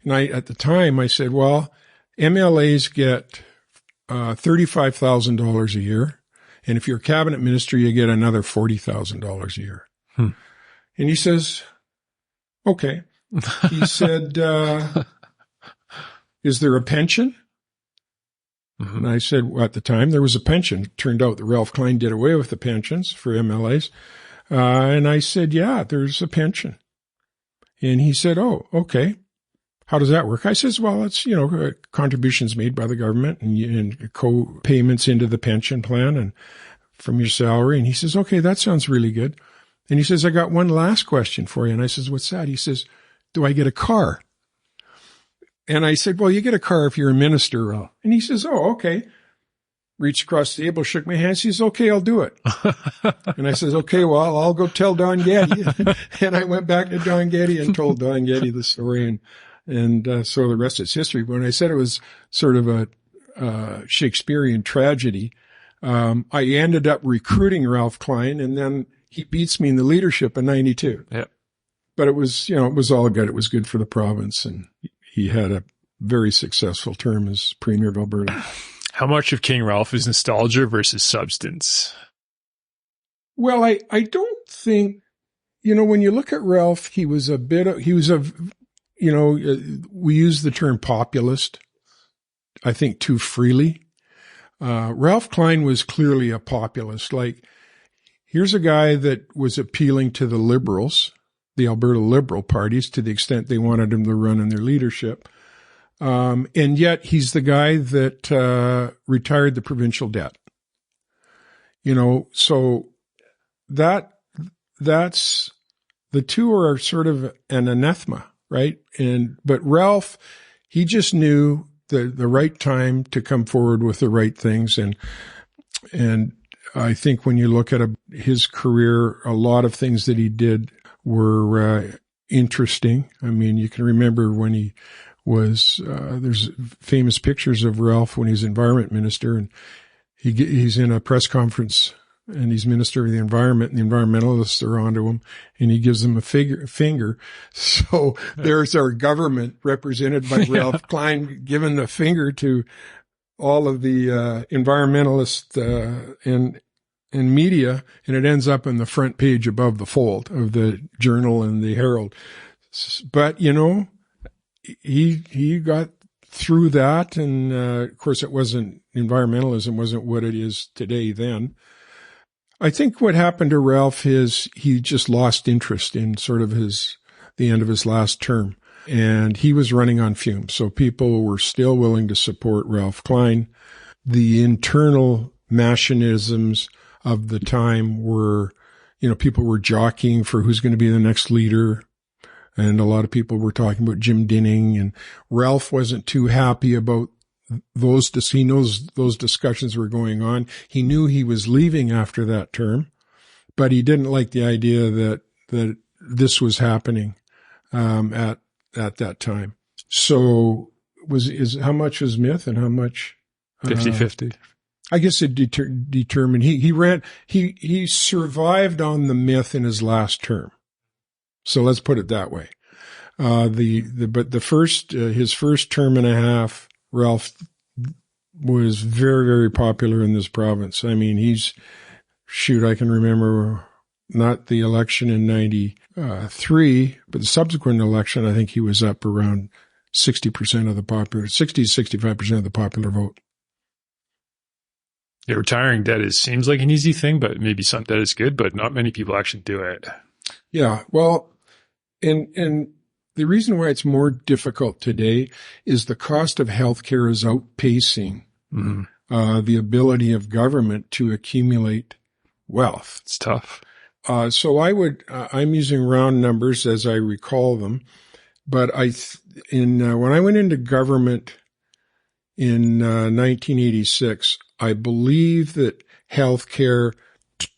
And at the time, I said, well, MLAs get $35,000 a year. And if you're a cabinet minister, you get another $40,000 a year. And he says, okay. He said, is there a pension? Mm-hmm. And I said, well, at the time, there was a pension. It turned out that Ralph Klein did away with the pensions for MLAs. And I said, yeah, there's a pension. And he said, oh, okay. How does that work? I says, well, it's, contributions made by the government and co-payments into the pension plan and from your salary. And he says, okay, that sounds really good. And he says, I got one last question for you. And I says, what's that? He says, do I get a car? And I said, well, you get a car if you're a minister. And he says, oh, okay. Reached across the table, shook my hand. He says, okay, I'll do it. And I says, okay, well, I'll go tell Don Getty. And I went back to Don Getty and told Don Getty the story. And so the rest is history. When I said it was sort of a Shakespearean tragedy, I ended up recruiting Ralph Klein, and then he beats me in the leadership in 92. Yeah. But it was, it was all good. It was good for the province, and he had a very successful term as Premier of Alberta. How much of King Ralph is nostalgia versus substance? Well, I don't think, when you look at Ralph, we use the term populist, I think, too freely. Ralph Klein was clearly a populist. Like, here's a guy that was appealing to the Liberals, the Alberta Liberal parties, to the extent they wanted him to run in their leadership. And yet he's the guy that retired the provincial debt. So that's the two are sort of an anathema, right? But Ralph, he just knew the right time to come forward with the right things. And I think when you look at his career, a lot of things that he did were interesting. I mean, you can remember when he was, there's famous pictures of Ralph when he's environment minister, and he's in a press conference and he's Minister of the Environment, and the environmentalists are onto him, and he gives them a finger. So there's our government represented by Ralph Klein giving the finger to all of the environmentalists and media, and it ends up in the front page above the fold of the Journal and the Herald. But, he got through that, and of course environmentalism wasn't what it is today then. I think what happened to Ralph is he just lost interest in sort of the end of his last term, and he was running on fumes. So people were still willing to support Ralph Klein. The internal machinisms of the time were, people were jockeying for who's going to be the next leader. And a lot of people were talking about Jim Dinning, and Ralph wasn't too happy about those. He knows those discussions were going on. He knew he was leaving after that term, but he didn't like the idea that this was happening, at that time. So how much was myth and how much 50-50. I guess it determined he survived on the myth in his last term. So let's put it that way. His first term and a half, Ralph was very, very popular in this province. I mean, I can remember not the election in 93, but the subsequent election, I think he was up around 60 to 65% of the popular vote. Yeah, retiring debt seems like an easy thing, but maybe some debt is good, but not many people actually do it. Yeah, well, and the reason why it's more difficult today is the cost of healthcare is outpacing the ability of government to accumulate wealth. It's tough. So I'm using round numbers as I recall them, but when I went into government in 1986, I believe that healthcare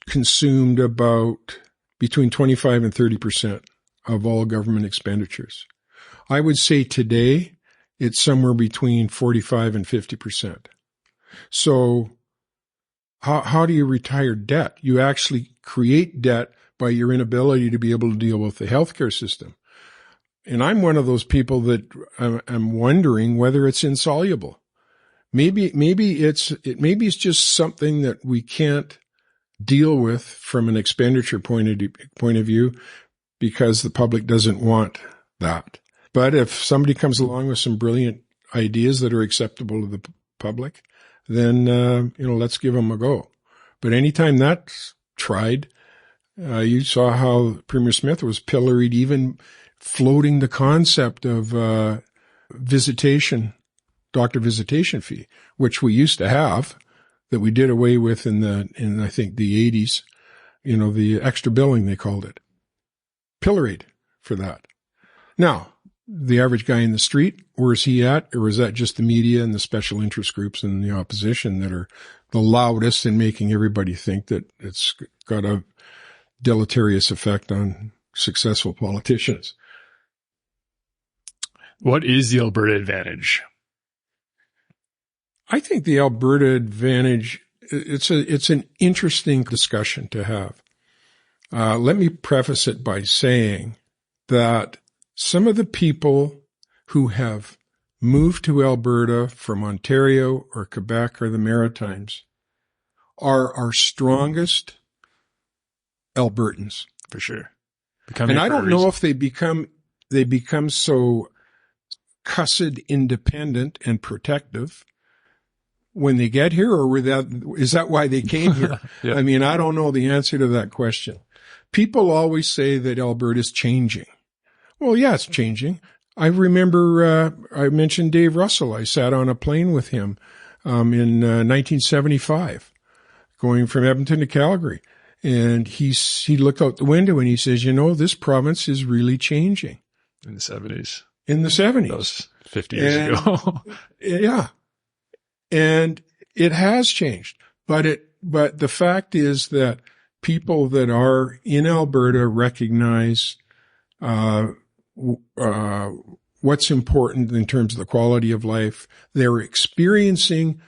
consumed about between 25 and 30% of all government expenditures. I would say today it's somewhere between 45 and 50%. So how do you retire debt? You actually create debt by your inability to be able to deal with the healthcare system. And I'm one of those people that I'm wondering whether it's insoluble. Maybe it's just something that we can't deal with from an expenditure point of view, because the public doesn't want that. But if somebody comes along with some brilliant ideas that are acceptable to the public, then, let's give them a go. But anytime that's tried, you saw how Premier Smith was pilloried, even floating the concept of, doctor visitation fee, which we used to have, that we did away with in I think the 80s, the extra billing, they called it. Pilloried for that. Now, the average guy in the street, where is he at? Or is that just the media and the special interest groups and the opposition that are the loudest in making everybody think that it's got a deleterious effect on successful politicians? What is the Alberta advantage? I think the Alberta advantage it's an interesting discussion to have. Let me preface it by saying that some of the people who have moved to Alberta from Ontario or Quebec or the Maritimes are our strongest Albertans. For sure. And I don't know if they become so cussed independent and protective when they get here, or is that why they came here? Yeah. I mean, I don't know the answer to that question. People always say that Alberta's changing. Well, yeah, it's changing. I remember, I mentioned Dave Russell. I sat on a plane with him, in 1975, going from Edmonton to Calgary. And he looked out the window and he says, this province is really changing. In the 70s. In the 70s. That was 50 years ago. Yeah. And it has changed. But the fact is that people that are in Alberta recognize, what's important in terms of the quality of life. They're experiencing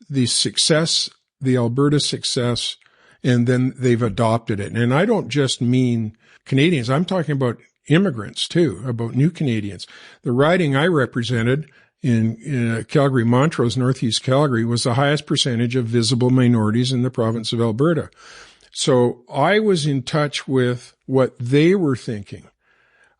the success, the Alberta success, and then they've adopted it. And I don't just mean Canadians. I'm talking about immigrants too, about new Canadians. The riding I represented in Calgary, Montrose, Northeast Calgary, was the highest percentage of visible minorities in the province of Alberta. So I was in touch with what they were thinking.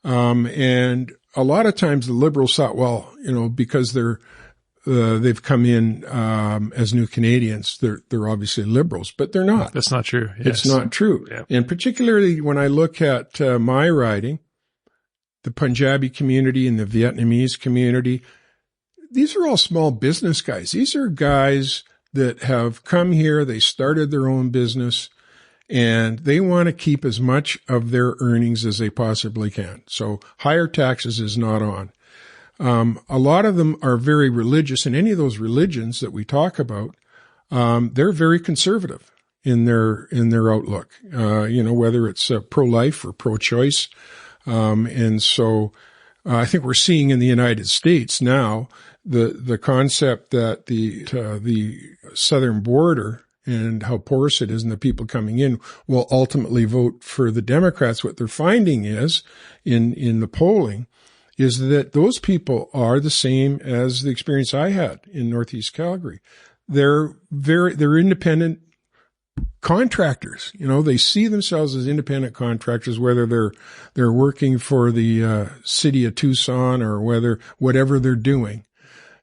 And a lot of times the Liberals thought, well, because they've come in, as new Canadians, they're obviously Liberals, but they're not. That's not true. Yes. It's not true. Yeah. And particularly when I look at, my riding, the Punjabi community and the Vietnamese community, these are all small business guys. These are guys that have come here. They started their own business and they want to keep as much of their earnings as they possibly can. So higher taxes is not on. A lot of them are very religious, and any of those religions that we talk about, they're very conservative in their outlook, whether it's pro-life or pro-choice. And so I think we're seeing in the United States now the concept that the southern border and how porous it is and the people coming in will ultimately vote for the Democrats. What they're finding is in the polling is that those people are the same as the experience I had in Northeast Calgary. They're independent contractors. They see themselves as independent contractors, whether they're working for the city of Tucson or whatever they're doing.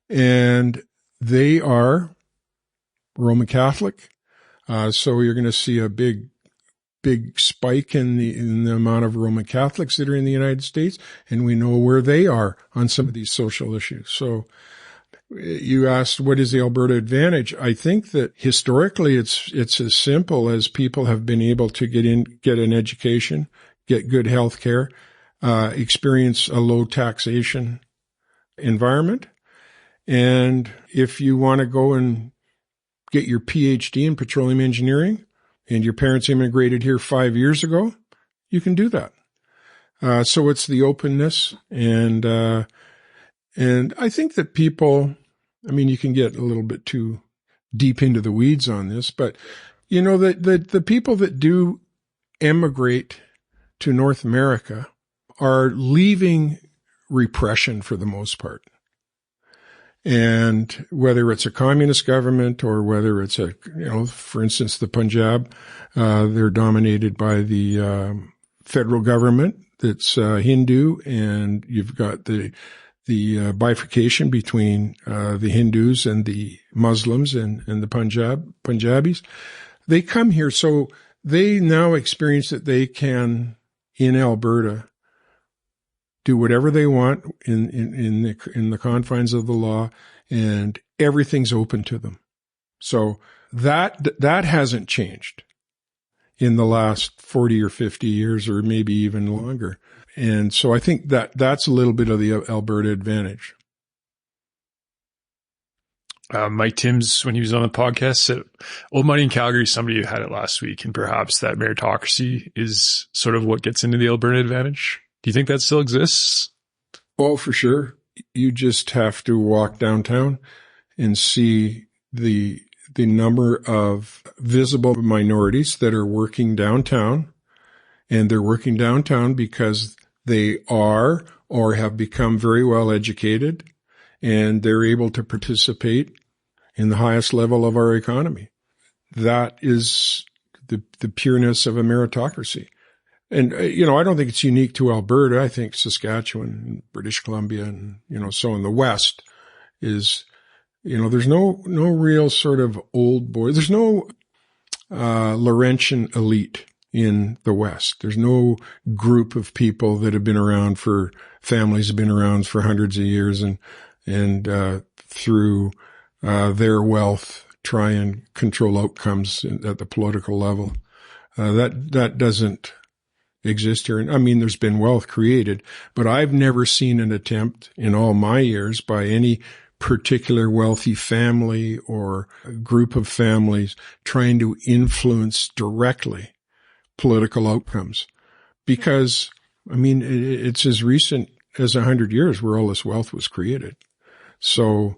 And they are Roman Catholic. So you're going to see a big spike in the amount of Roman Catholics that are in the United States. And we know where they are on some of these social issues. So you asked, what is the Alberta advantage? I think that historically it's as simple as people have been able to get an education, get good health care, experience a low taxation environment. And if you want to go and get your PhD in petroleum engineering and your parents immigrated here 5 years ago, you can do that. So it's the openness and I think that people, you can get a little bit too deep into the weeds on this, but the people that do emigrate to North America are leaving repression for the most part. And whether it's a communist government or whether it's for instance, the Punjab, they're dominated by the federal government that's Hindu, and you've got the bifurcation between the Hindus and the Muslims and the Punjabis. They come here, so they now experience that they can, in Alberta, do whatever they want in the confines of the law, and everything's open to them. So that hasn't changed in the last 40 or 50 years, or maybe even longer. And so I think that's a little bit of the Alberta advantage. Mike Timms, when he was on the podcast, said old money in Calgary, somebody who had it last week, and perhaps that meritocracy is sort of what gets into the Alberta advantage. Do you think that still exists? Oh, for sure. You just have to walk downtown and see the the number of visible minorities that are working downtown, and they're working downtown because they are or have become very well educated, and they're able to participate in the highest level of our economy. That is the pureness of a meritocracy. And, I don't think it's unique to Alberta. I think Saskatchewan, British Columbia, and, so in the West is, there's no real sort of old boy. There's no Laurentian elite in the West. There's no group of people that have been around for, families have been around for hundreds of years and through their wealth try and control outcomes at the political level. That doesn't exist here. I mean, there's been wealth created, but I've never seen an attempt in all my years by any particular wealthy family or group of families trying to influence directly political outcomes. Because, I mean, it's as recent as 100 years where all this wealth was created. So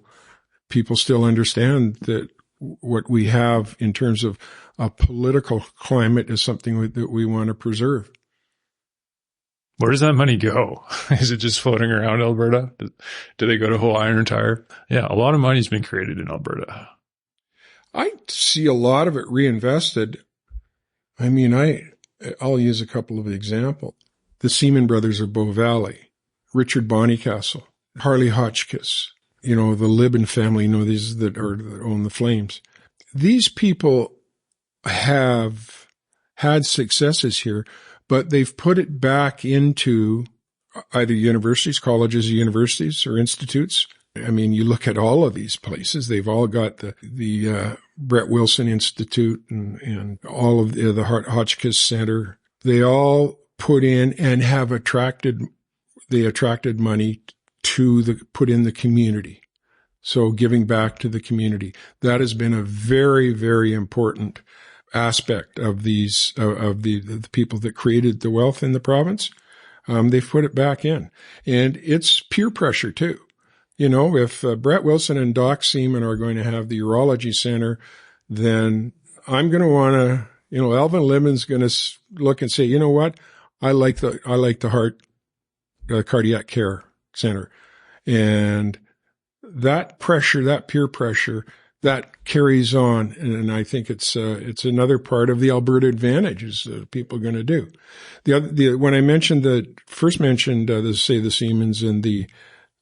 people still understand that what we have in terms of a political climate is something that we want to preserve. Where does that money go? Is it just floating around Alberta? Do they go to Hawaii and retire? Yeah, a lot of money's been created in Alberta. I see a lot of it reinvested. I mean, I'll use a couple of examples. The Seaman brothers of Bow Valley, Richard Bonnycastle, Harley Hotchkiss, the Libin family, these that own the Flames. These people have had successes here, but they've put it back into either universities, colleges, universities, or institutes. I mean, you look at all of these places, they've all got the Brett Wilson Institute and all of the Hotchkiss Center. They all put in and have attracted money put in the community. So giving back to the community. That has been a very, very important aspect of these, of the people that created the wealth in the province. They've put it back in. And it's peer pressure too. If Brett Wilson and Doc Seaman are going to have the urology center, then I'm going to want to, Alvin Libin's going to look and say, you know what? I like the heart, cardiac care center. And that pressure, that peer pressure, that carries on. And I think it's another part of the Alberta advantage is people are going to do. When I first mentioned the Siemens and the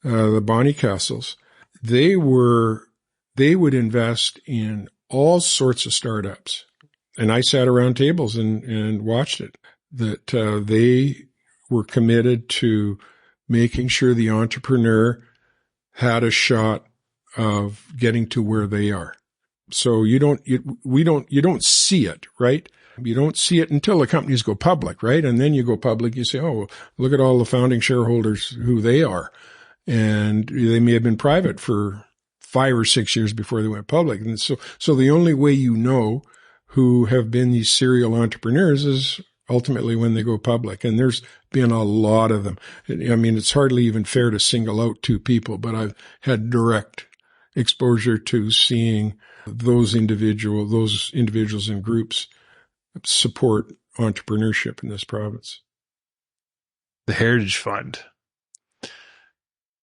Bonnycastles, they would invest in all sorts of startups. And I sat around tables and watched it, that they were committed to making sure the entrepreneur had a shot of getting to where they are. So you don't see it, right? You don't see it until the companies go public, right? And then you go public, you say, oh, look at all the founding shareholders, who they are. And they may have been private for 5 or 6 years before they went public. And so the only way who have been these serial entrepreneurs is ultimately when they go public. And there's been a lot of them. I mean, it's hardly even fair to single out 2 people, but I've had direct exposure to seeing those individuals and groups support entrepreneurship in this province. The Heritage Fund.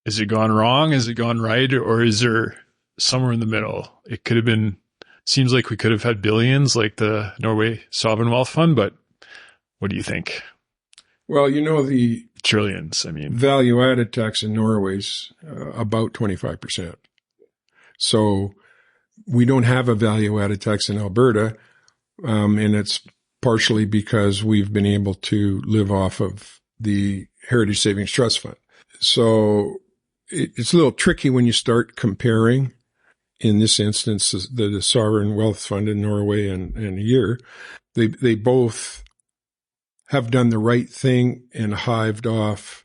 Has it gone wrong? Has it gone right? Or is there somewhere in the middle? It could have been, seems like we could have had billions like the Norway Sovereign Wealth Fund, but what do you think? Well, the trillions, value added tax in Norway's about 25%. So we don't have a value added tax in Alberta. And it's partially because we've been able to live off of the Heritage Savings Trust Fund. So it's a little tricky when you start comparing, in this instance, the Sovereign Wealth Fund in Norway and here. They both have done the right thing and hived off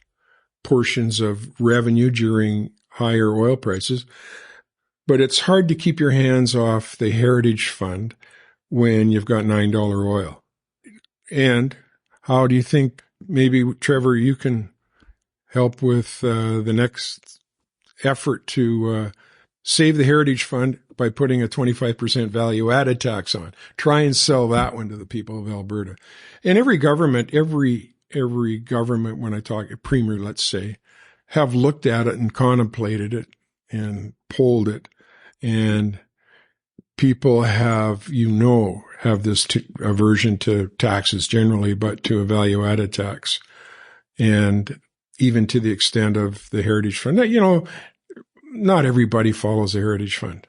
portions of revenue during higher oil prices. But it's hard to keep your hands off the Heritage Fund when you've got $9 oil. And how do you think, maybe, Trevor, you can help with the next effort to save the Heritage Fund, by putting a 25% value added tax on. Try and sell that one to the people of Alberta. And every government, when I talk, a premier, let's say, have looked at it and contemplated it and polled it. And people have this aversion to taxes generally, but to a value added tax. And even to the extent of the Heritage Fund, not everybody follows the Heritage Fund.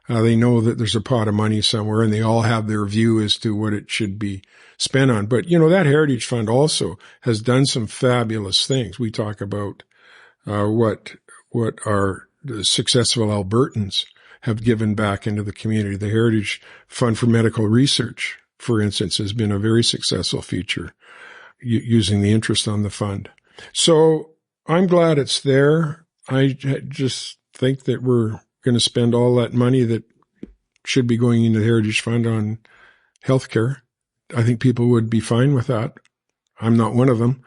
They know that there's a pot of money somewhere and they all have their view as to what it should be spent on. But, that Heritage Fund also has done some fabulous things. We talk about what our successful Albertans have given back into the community. The Heritage Fund for Medical Research, for instance, has been a very successful feature using the interest on the fund. So I'm glad it's there. I just think that we're going to spend all that money that should be going into the Heritage Fund on healthcare. I think people would be fine with that. I'm not one of them,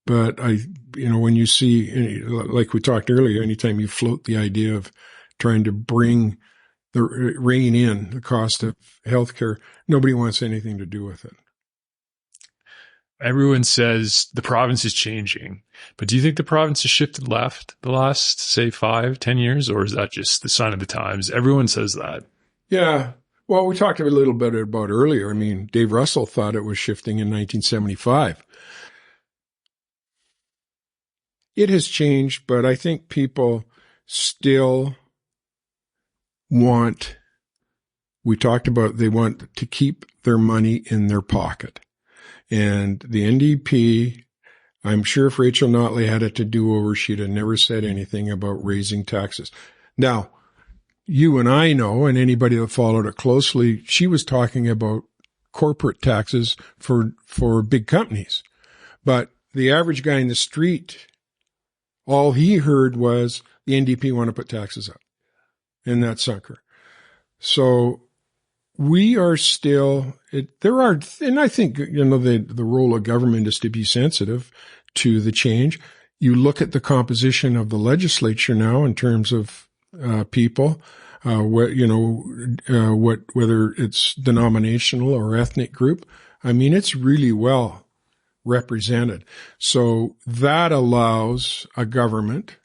but when you see, like we talked earlier, anytime you float the idea of trying to rein in the cost of healthcare, nobody wants anything to do with it. Everyone says the province is changing, but do you think the province has shifted left the last, say, 5-10 years, or is that just the sign of the times? Everyone says that. Yeah. Well, we talked a little bit about earlier. I mean, Dave Russell thought it was shifting in 1975. It has changed, but I think people still we talked about they want to keep their money in their pocket. And the NDP, I'm sure if Rachel Notley had it to do over, she'd have never said anything about raising taxes. Now, you and I know, and anybody that followed it closely, she was talking about corporate taxes for big companies. But the average guy in the street, all he heard was the NDP want to put taxes up. And that sunk her. So we are still, and I think, the role of government is to be sensitive to the change. You look at the composition of the legislature now in terms of people, whether it's denominational or ethnic group. I mean, it's really well represented. So that allows a government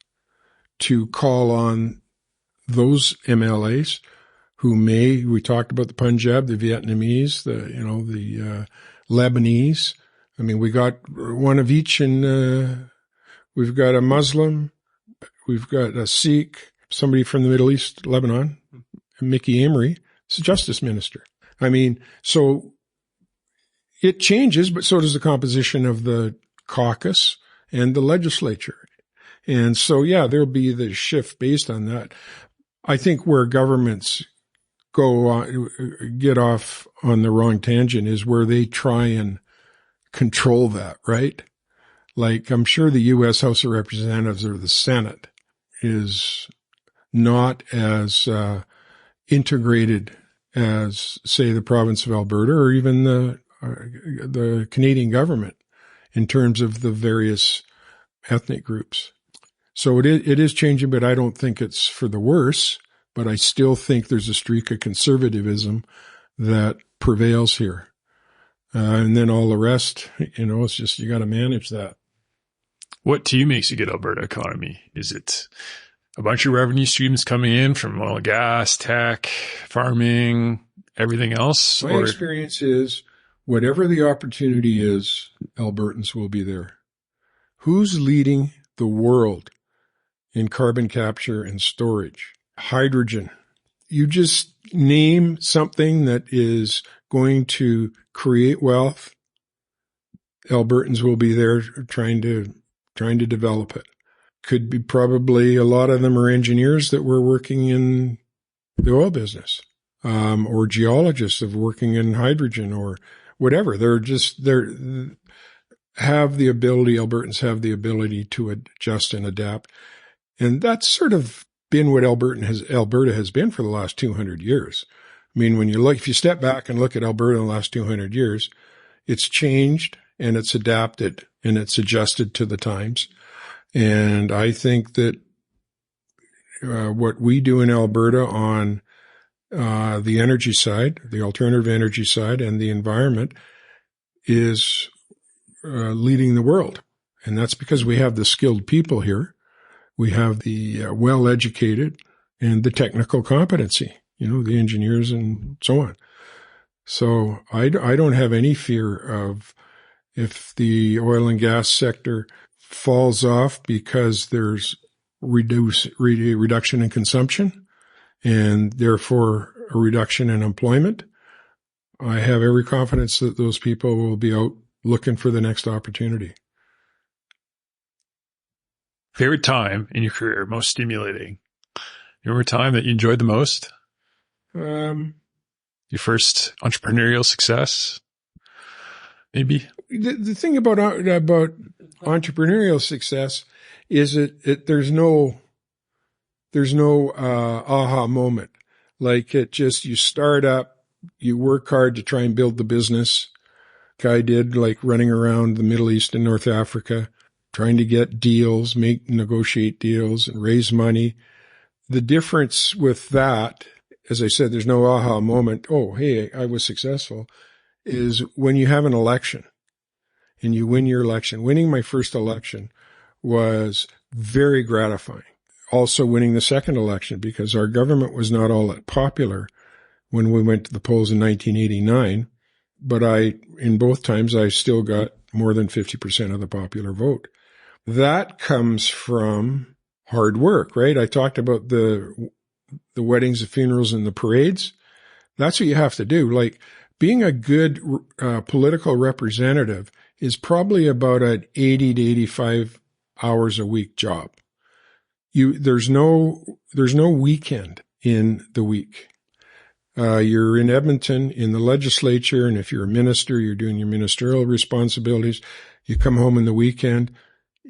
to call on those MLAs we talked about the Punjab, the Vietnamese, the Lebanese. I mean, we got one of each we've got a Muslim, we've got a Sikh, somebody from the Middle East, Lebanon, Mickey Amory, is a justice minister. I mean, so it changes, but so does the composition of the caucus and the legislature. And so, yeah, there'll be the shift based on that. I think where governments get off on the wrong tangent is where they try and control that, right? Like, I'm sure the U.S. House of Representatives or the Senate is not as integrated as, say, the province of Alberta or even the Canadian government in terms of the various ethnic groups. So it is changing, but I don't think it's for the worse. But I still think there's a streak of conservatism that prevails here. And then all the rest, it's just, you got to manage that. What to you makes a good Alberta economy? Is it a bunch of revenue streams coming in from oil and gas, tech, farming, everything else? My experience is whatever the opportunity is, Albertans will be there. Who's leading the world in carbon capture and storage? Hydrogen. You just name something that is going to create wealth. Albertans will be there trying to develop it. Could be probably a lot of them are engineers that were working in the oil business, or geologists of working in hydrogen or whatever. Albertans have the ability to adjust and adapt. And that's sort of been what Alberta has been for the last 200 years. I mean, if you step back and look at Alberta in the last 200 years, it's changed and it's adapted and it's adjusted to the times. And I think that what we do in Alberta on the energy side, the alternative energy side, and the environment is leading the world. And that's because we have the skilled people here. We have the well-educated and the technical competency, the engineers and so on. So I don't have any fear of if the oil and gas sector falls off because there's reduction in consumption and therefore a reduction in employment. I have every confidence that those people will be out looking for the next opportunity. Favorite time in your career, most stimulating? You remember a time that you enjoyed the most? Your first entrepreneurial success, maybe? The thing about entrepreneurial success is there's no aha moment. Like you start up, you work hard to try and build the business. Guy did, like running around the Middle East and North Africa, trying to get deals, negotiate deals and raise money. The difference with that, as I said, there's no aha moment. Oh, hey, I was successful, is when you have an election and you win your election. Winning my first election was very gratifying. Also winning the second election, because our government was not all that popular when we went to the polls in 1989. But in both times, I still got more than 50% of the popular vote. That comes from hard work, right? I talked about the weddings, the funerals, and the parades. That's what you have to do. Like, being a good political representative is probably about an 80 to 85 hours a week job. There's no weekend in the week. You're in Edmonton in the legislature, and if you're a minister, you're doing your ministerial responsibilities. You come home in the weekend,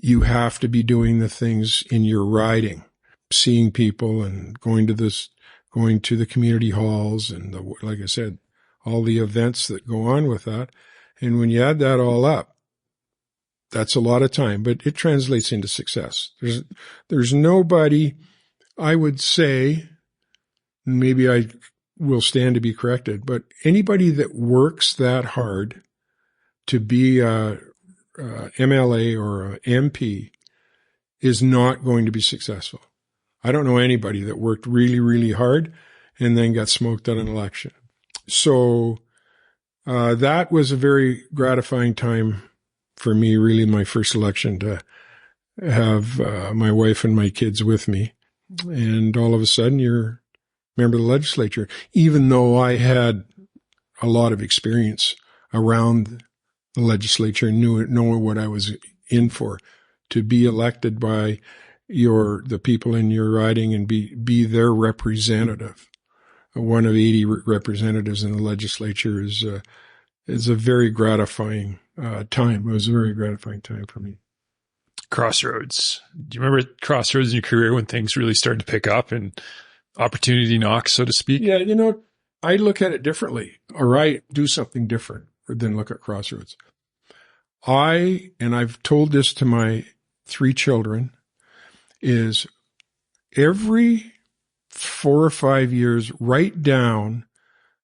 you have to be doing the things in your riding, seeing people and going to the community halls and like I said, all the events that go on with that. And when you add that all up, that's a lot of time, but it translates into success. There's nobody, I would say, maybe I will stand to be corrected, but anybody that works that hard to be a MLA or a MP is not going to be successful. I don't know anybody that worked really, really hard and then got smoked at an election. So that was a very gratifying time for me, really, my first election, to have my wife and my kids with me. And all of a sudden, you're a member of the legislature, even though I had a lot of experience around the legislature and knowing what I was in for. To be elected by the people in your riding and be their representative. One of 80 representatives in the legislature is a very gratifying time. It was a very gratifying time for me. Crossroads. Do you remember crossroads in your career when things really started to pick up and opportunity knocks, so to speak? Yeah, I look at it differently, or I do something different than look at crossroads. And I've told this to my 3 children, is every 4 or 5 years, write down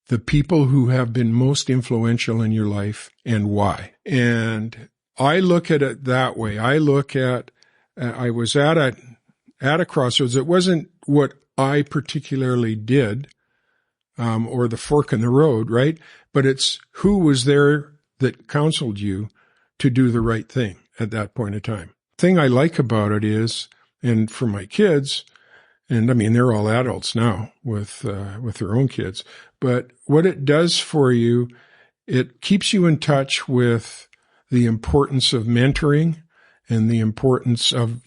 the people who have been most influential in your life and why. And I look at it that way. I look at, I was at a crossroads. It wasn't what I particularly did, or the fork in the road, right? But it's who was there that counseled you to do the right thing at that point in time. The thing I like about it is, and for my kids, and I mean, they're all adults now with their own kids, but what it does for you, it keeps you in touch with the importance of mentoring and the importance of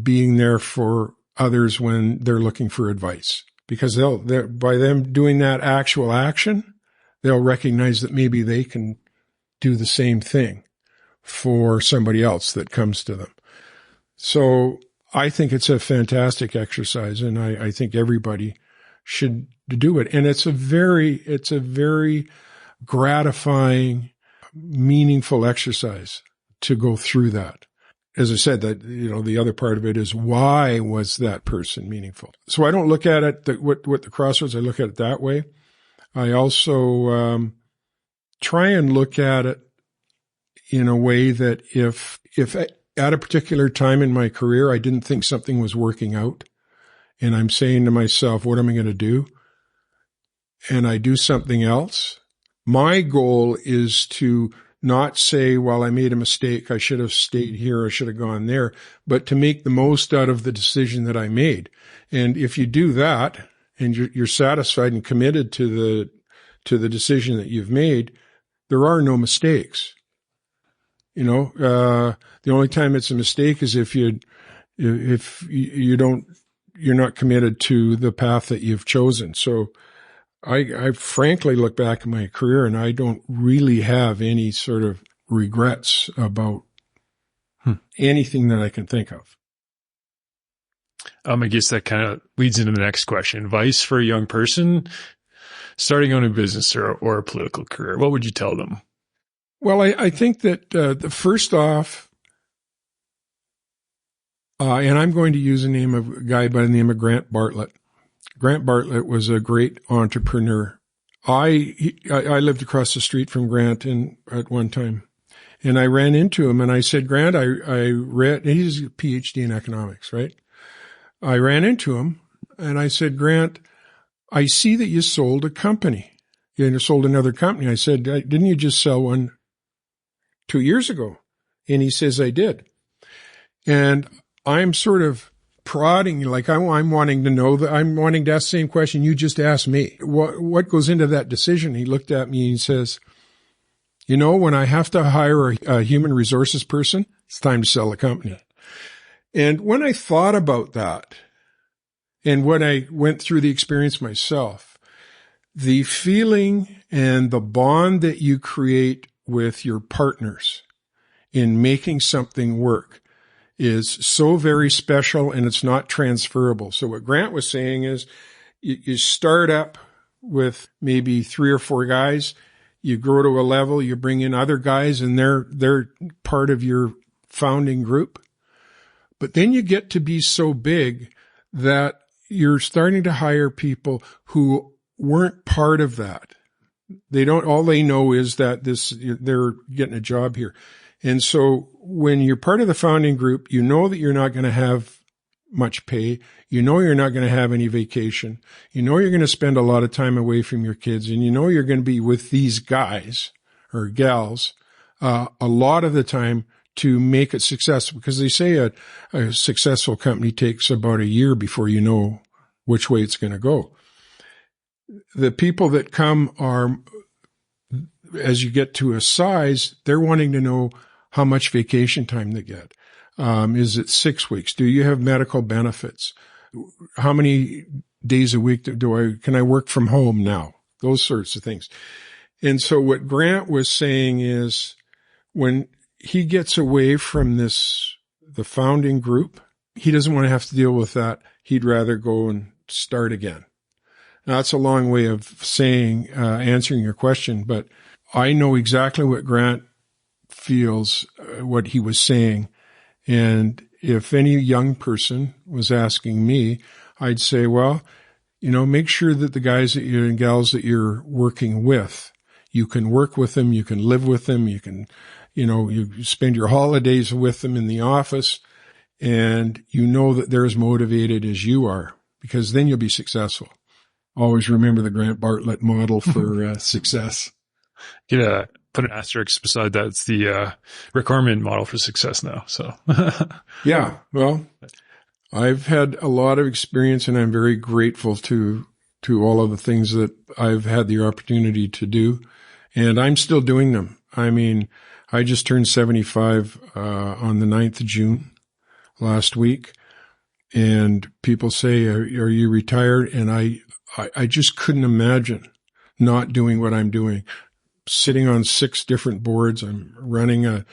being there for others when they're looking for advice. Because by them doing that actual action, they'll recognize that maybe they can do the same thing for somebody else that comes to them. So I think it's a fantastic exercise, and I think everybody should do it. And it's a very gratifying, meaningful exercise to go through that. as I said, that, the other part of it is, why was that person meaningful? So I don't look at it, what the crossroads, I look at it that way. I also try and look at it in a way that if at a particular time in my career I didn't think something was working out, and I'm saying to myself, what am I going to do? And I do something else. My goal is to not say, well, I made a mistake, I should have stayed here, I should have gone there, but to make the most out of the decision that I made. And if you do that, and you're satisfied and committed to the decision that you've made, there are no mistakes. The only time it's a mistake is if you're not committed to the path that you've chosen. So I frankly look back at my career and I don't really have any sort of regrets about anything that I can think of. I guess that kind of leads into the next question. Advice for a young person starting on a business or a political career. What would you tell them? Well, I think that the first off, and I'm going to use the name of a guy by the name of Grant Bartlett. Grant Bartlett was a great entrepreneur. I lived across the street from Grant at one time, and I ran into him and I said, Grant, I read, he's a PhD in economics, right? I ran into him and I said, Grant, I see that you sold a company. You sold another company. I said, didn't you just sell one 2 years ago? And he says, I did. And I'm sort of prodding you, like I'm wanting to know that I'm wanting to ask the same question you just asked me. What goes into that decision? He looked at me and he says, when I have to hire a human resources person, it's time to sell the company. And when I thought about that, and when I went through the experience myself, the feeling and the bond that you create with your partners in making something work is so very special, and it's not transferable. So what Grant was saying is you start up with maybe 3 or 4 guys, you grow to a level, you bring in other guys, and they're part of your founding group. But then you get to be so big that you're starting to hire people who weren't part of that. All they know is that they're getting a job here. And so when you're part of the founding group, you know that you're not going to have much pay. You know you're not going to have any vacation. You know you're going to spend a lot of time away from your kids. And you know you're going to be with these guys or gals a lot of the time to make it successful. Because they say a successful company takes about a year before you know which way it's going to go. The people that come are, as you get to a size, they're wanting to know how much vacation time they get. Is it 6 weeks? Do you have medical benefits? How many days a week can I work from home now? Those sorts of things. And so what Grant was saying is when he gets away from the founding group, he doesn't want to have to deal with that. He'd rather go and start again. Now, that's a long way of saying, answering your question, but I know exactly what Grant feels, what he was saying. And if any young person was asking me, I'd say, well, make sure that the guys and gals that you're working with, you can work with them, you can live with them, you can, you spend your holidays with them in the office, and you know that they're as motivated as you are, because then you'll be successful. Always remember the Grant Bartlett model for success. Put an asterisk beside that. It's the Rick Orman model for success now. So yeah, well, I've had a lot of experience, and I'm very grateful to all of the things that I've had the opportunity to do, and I'm still doing them. I mean, I just turned 75 on the 9th of June last week, and people say, "Are you retired?" And I just couldn't imagine not doing what I'm doing. Sitting on 6 different boards. I'm running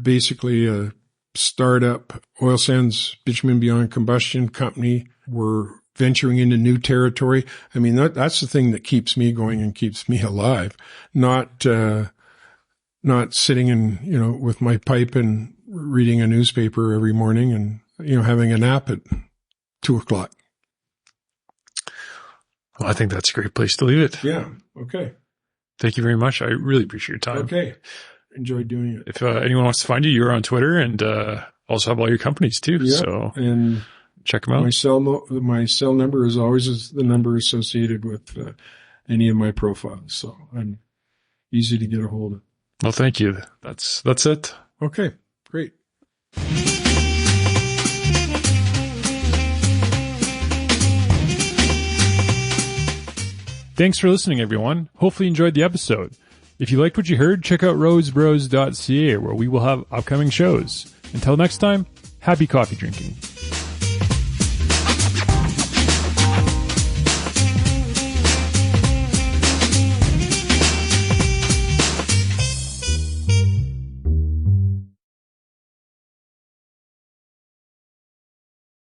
basically a startup oil sands bitumen beyond combustion company. We're venturing into new territory. I mean, that's the thing that keeps me going and keeps me alive. Not sitting in, with my pipe and reading a newspaper every morning and, having a nap at 2:00. Well, I think that's a great place to leave it. Yeah. Okay. Thank you very much. I really appreciate your time. Okay. Enjoyed doing it. If anyone wants to find you, you're on Twitter and also have all your companies too. Yeah. So And check them out. my cell number is always the number associated with any of my profiles. So I'm easy to get a hold of. Well, thank you. That's it. Okay. Great. Thanks for listening, everyone. Hopefully you enjoyed the episode. If you liked what you heard, check out rosebros.ca where we will have upcoming shows. Until next time, happy coffee drinking.